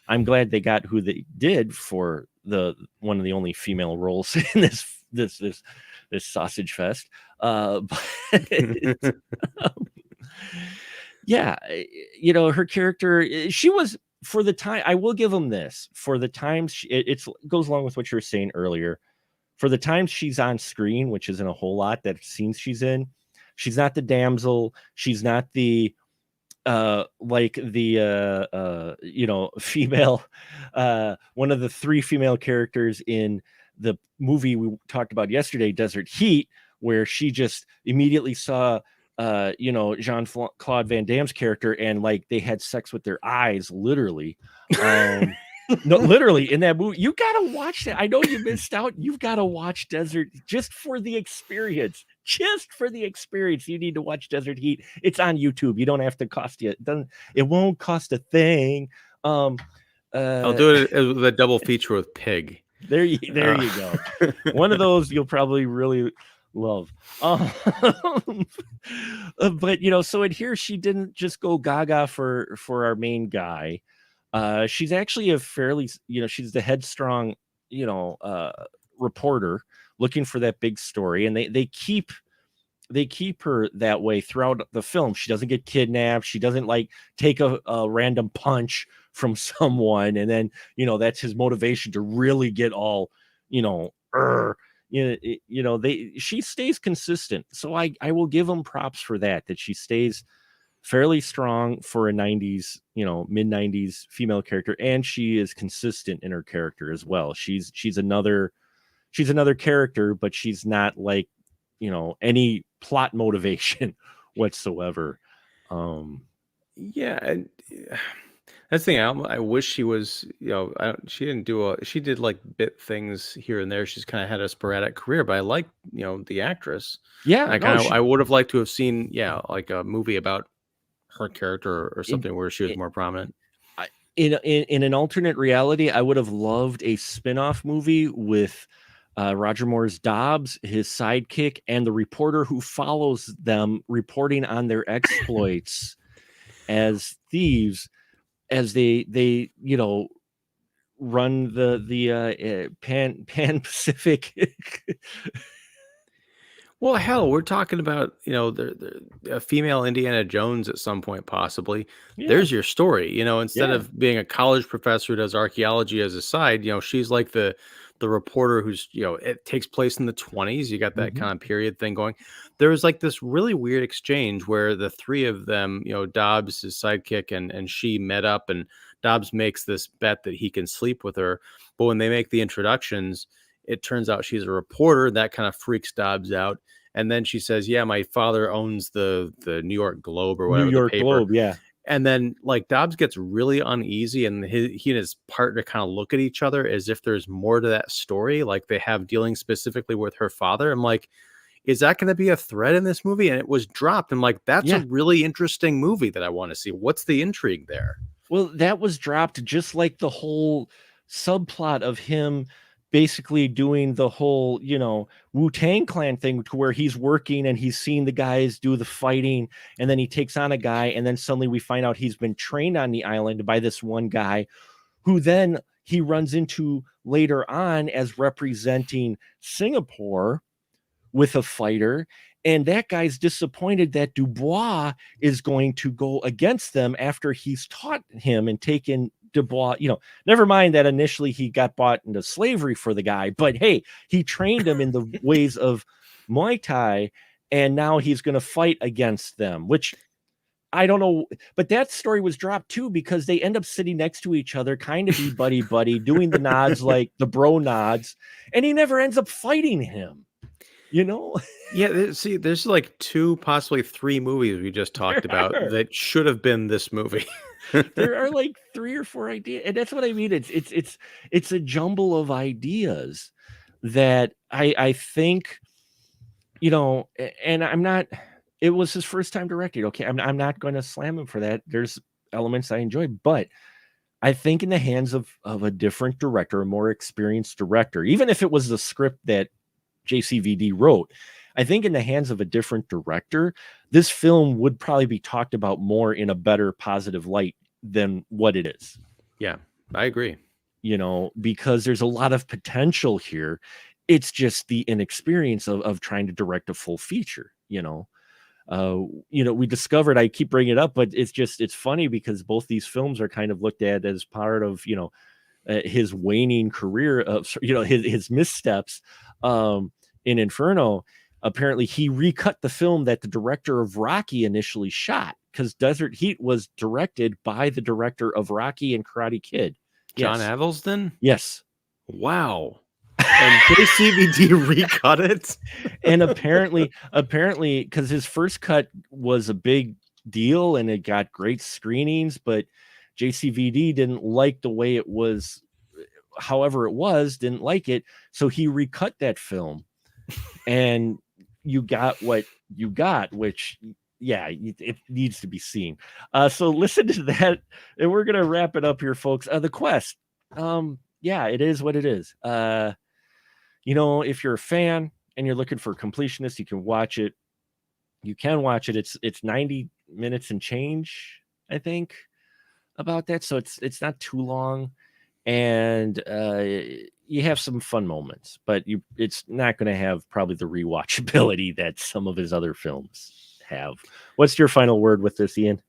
I'm glad they got who they did for one of the only female roles in this sausage fest. But yeah, her character, she was, for the time, I will give them this, for the times it goes along with what you were saying earlier. For the times she's on screen, which isn't a whole lot, that scenes she's in, she's not the damsel, she's not the like the female, one of the three female characters in the movie we talked about yesterday, Desert Heat, where she just immediately saw Jean-Claude Van Damme's character, and like they had sex with their eyes, literally. No, literally, in that movie. You gotta watch that. I know you missed out. You've got to watch Desert just for the experience. Just for the experience, you need to watch Desert Heat. It's on YouTube. You don't have to cost you. It won't cost a thing. I'll do it with a double feature with Pig. There you go. One of those you'll probably really love. But so in here, she didn't just go gaga for our main guy. She's actually a fairly, she's the headstrong, reporter looking for that big story, and they keep her that way throughout the film. She doesn't get kidnapped. She doesn't like take a random punch from someone, and then that's his motivation to really get all she stays consistent. So I will give them props for that she stays fairly strong for a 90s, mid 90s female character, and she is consistent in her character as well. She's another character, but she's not like any plot motivation whatsoever. Yeah, and That's the thing. I wish she was, she didn't she did like bit things here and there. She's kind of had a sporadic career, but I like, the actress. Yeah, no, I would have liked to have seen, like a movie about her character or in, something where she was more prominent. in an alternate reality, I would have loved a spin-off movie with Roger Moore's Dobbs, his sidekick, and the reporter who follows them reporting on their exploits as thieves as they run the Pan Pacific. Well, hell, we're talking about, a female Indiana Jones at some point, possibly. Yeah, There's your story. Instead yeah. of being a college professor who does archaeology as a side, she's like the reporter who's, it takes place in the 20s. You got that Mhm. kind of period thing going. There was like this really weird exchange where the three of them, Dobbs, his sidekick, and she met up, and Dobbs makes this bet that he can sleep with her. But when they make the introductions, it turns out she's a reporter. That kind of freaks Dobbs out. And then she says, "Yeah, my father owns the New York Globe or New whatever, the York paper." Globe, yeah. And then like Dobbs gets really uneasy, and he and his partner kind of look at each other as if there's more to that story, like they have dealing specifically with her father. I'm like, is that going to be a thread in this movie? And it was dropped. I'm like, that's a Yeah. really interesting movie that I want to see. What's the intrigue there? Well, that was dropped just like the whole subplot of him basically doing the whole, Wu-Tang Clan thing to where he's working and he's seeing the guys do the fighting, and then he takes on a guy, and then suddenly we find out he's been trained on the island by this one guy who then he runs into later on as representing Singapore with a fighter. And that guy's disappointed that Dubois is going to go against them after he's taught him and taken Dubois, never mind that initially he got bought into slavery for the guy, but hey, he trained him in the ways of Muay Thai, and now he's going to fight against them, which I don't know. But that story was dropped too because they end up sitting next to each other, kind of be buddy buddy, doing the nods like the bro nods, and he never ends up fighting him. Yeah, see, there's like 2, possibly 3 movies we just talked about There that should have been this movie. there are like 3 or 4 ideas, and that's what I mean. It's a jumble of ideas that I think, and I'm not. It was his first time directing. Okay, I'm not going to slam him for that. There's elements I enjoy, but I think in the hands of a different director, a more experienced director, even if it was the script that JCVD wrote, I think in the hands of a different director, this film would probably be talked about more in a better positive light than what it is. Yeah, I agree. Because there's a lot of potential here. It's just the inexperience of trying to direct a full feature. We discovered, I keep bringing it up, but it's funny because both these films are kind of looked at as part of, his waning career of, his missteps. In Inferno, apparently he recut the film that the director of Rocky initially shot, because Desert Heat was directed by the director of Rocky and Karate Kid. John Yes. Avildsen? Yes. Wow. And JCVD recut it? And apparently, because his first cut was a big deal and it got great screenings, but JCVD didn't like the way it was, however it was, didn't like it. So he recut that film, and you got what you got, which, yeah, it needs to be seen. So listen to that, and we're gonna wrap it up here, folks. The Quest, yeah, it is what it is. If you're a fan and you're looking for completionist, you can watch it. It's 90 minutes and change, I think, about that. So it's not too long, and you have some fun moments, but it's not going to have probably the rewatchability that some of his other films have. What's your final word with this, Ian?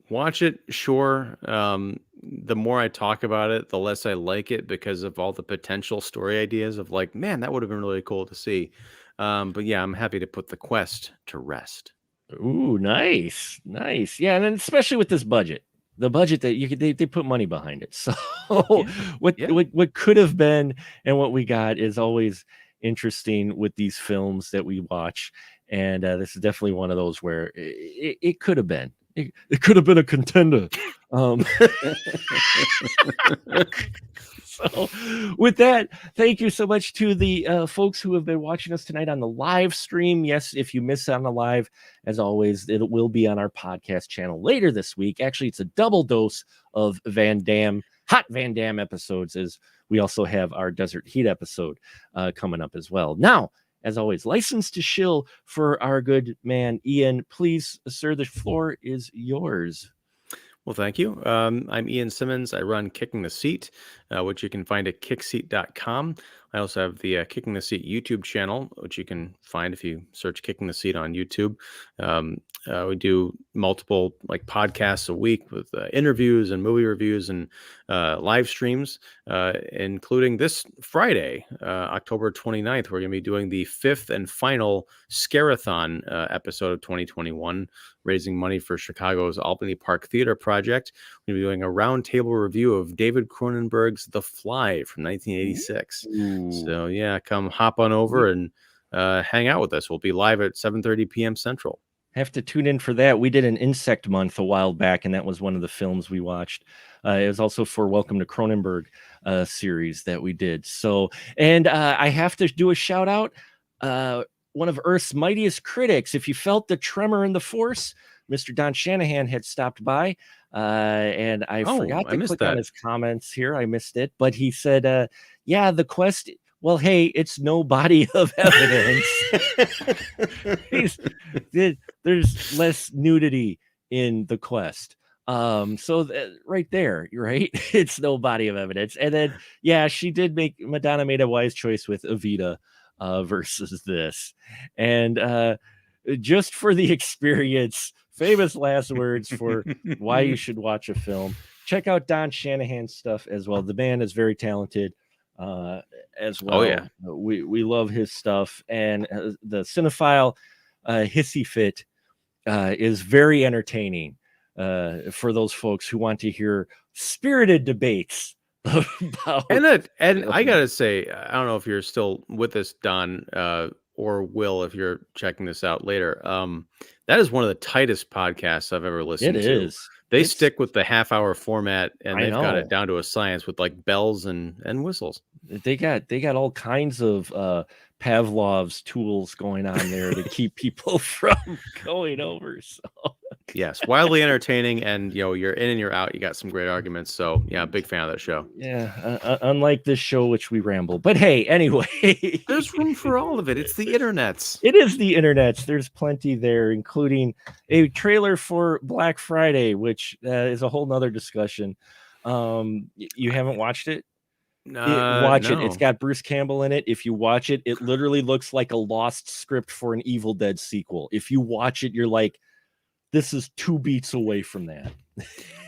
Watch it, sure. The more I talk about it, the less I like it because of all the potential story ideas of like, man, that would have been really cool to see. But yeah, I'm happy to put The Quest to rest. Ooh, nice. Yeah, and then especially with this budget. The budget that they put money behind it. So what could have been and what we got is always interesting with these films that we watch. And this is definitely one of those where it could have been. It could have been a contender. Um, so with that, thank you so much to the folks who have been watching us tonight on the live stream. Yes, if you miss on the live, as always, it will be on our podcast channel later this week. Actually, it's a double dose of Hot Van Damme episodes, as we also have our Desert Heat episode coming up as well. Now, as always, license to shill for our good man Ian. Please, sir, the floor is yours. Well, thank you. I'm Ian Simmons. I run Kicking the Seat, which you can find at kickseat.com. I also have the Kicking the Seat YouTube channel, which you can find if you search Kicking the Seat on YouTube. We do multiple podcasts a week with interviews and movie reviews and live streams, including this Friday, October 29th. We're going to be doing the 5th and final Scare-a-thon episode of 2021, raising money for Chicago's Albany Park Theater project. We're going to be doing a roundtable review of David Cronenberg's The Fly from 1986. Ooh. So yeah, come hop on over and hang out with us. We'll be live at 7:30 p.m. Central. Have to tune in for that. We did an insect month a while back, and that was one of the films we watched. It was also for Welcome to Cronenberg series that we did. So, and I have to do a shout out. One of Earth's mightiest critics. If you felt the tremor in the force, Mr. Don Shanahan had stopped by, and I forgot to click on his comments here. I missed it, but he said, "Yeah, the quest." Well, hey, it's no body of evidence. There's less nudity in the quest. So right there, you're right. It's no body of evidence. And then, yeah, Madonna made a wise choice with Evita versus this. And just for the experience, famous last words for why you should watch a film. Check out Don Shanahan's stuff as well. The man is very talented. As well. Oh yeah, we love his stuff, and the cinephile hissy fit is very entertaining for those folks who want to hear spirited debates about. And I gotta say, I don't know if you're still with us, Don, or Will, if you're checking this out later. That is one of the tightest podcasts I've ever listened to. It is. They stick with the half-hour format, and they've got it down to a science with bells and whistles. They got all kinds of Pavlov's tools going on there to keep people from going over. So yes, wildly entertaining, and you're in and you're out. You got some great arguments. So yeah, big fan of that show. Yeah, unlike this show, which we ramble. But hey, anyway, there's room for all of it. It's the internets. It is the internets. There's plenty there, including a trailer for Black Friday, which is a whole nother discussion. You haven't watched it? Watch it. It's got Bruce Campbell in it. If you watch it, it literally looks like a lost script for an Evil Dead sequel. If you watch it, you're like, this is 2 beats away from that.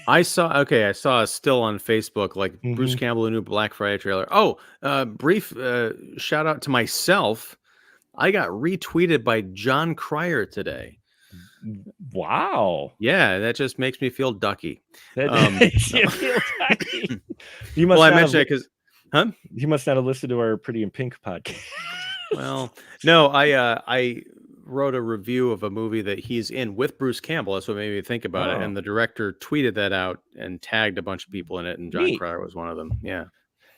I saw a still on Facebook, Bruce Campbell, a new Black Friday trailer. Oh, brief shout out to myself. I got retweeted by John Cryer today. Wow. Yeah, that just makes me feel ducky. That makes you feel ducky. I mentioned it because, you must not have listened to our Pretty in Pink podcast. Well, no, I wrote a review of a movie that he's in with Bruce Campbell. That's what made me think about it. And the director tweeted that out and tagged a bunch of people in it, and John Cryer was one of them. Yeah.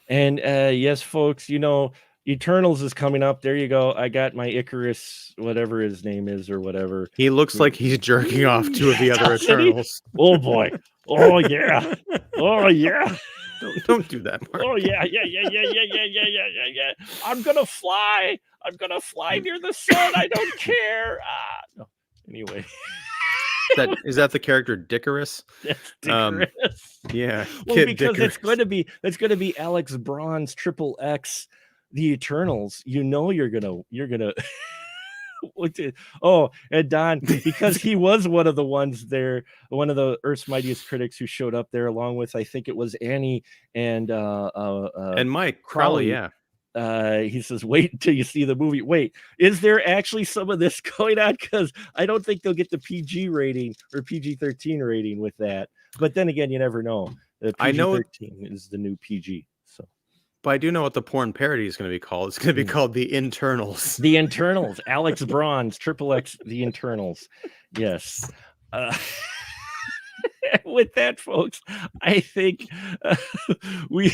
And yes, folks, Eternals is coming up. There you go. I got my Icarus, whatever his name is or whatever. He looks like he's jerking off 2 of the other Eternals. Oh boy. Oh yeah. Oh yeah. Don't do that, Mark. Oh yeah. I'm gonna fly near the sun. I don't care. No. Anyway. Is that the character Dickarus? That's Dickarus. Yeah. Well, because it's going to be Alex Braun's XXX, the Eternals. You're gonna and Don, because he was one of the ones there, one of the Earth's mightiest critics who showed up there, along with, I think it was Annie and Mike Crowley. Yeah. He says, wait until you see the movie. Wait, is there actually some of this going on? Because I don't think they'll get the PG rating or PG-13 rating with that. But then again, you never know. The PG-13 is the new PG. So, but I do know what the porn parody is going to be called. It's going to be called The Internals. The Internals. Alex Braun's XXX, The Internals. Yes. with that, folks, I think we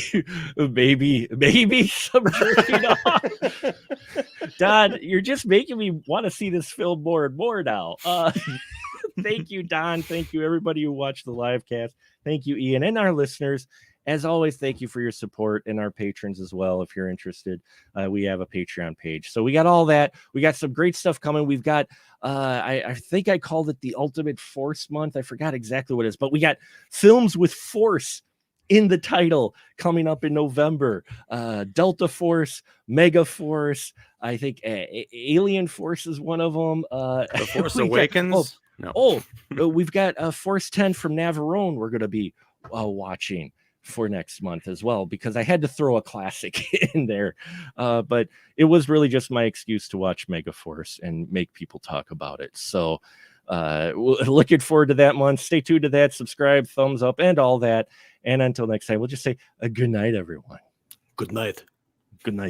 maybe some jerking off. Don, you're just making me want to see this film more and more now. Thank you, Don. Thank you, everybody who watched the live cast. Thank you, Ian, and our listeners. As always, thank you for your support and our patrons as well. If you're interested, we have a Patreon page. So we got all that. We got some great stuff coming. We've got, I think I called it the Ultimate Force Month. I forgot exactly what it is, but we got films with force in the title coming up in November. Delta Force, Mega Force, I think Alien Force is one of them. The Force Awakens. We've got Force 10 from Navarone we're going to be watching for next month as well, because I had to throw a classic in there. But it was really just my excuse to watch Mega Force and make people talk about it. So looking forward to that month. Stay tuned to that. Subscribe, thumbs up, and all that. And until next time, we'll just say a good night, everyone. Good night. Good night.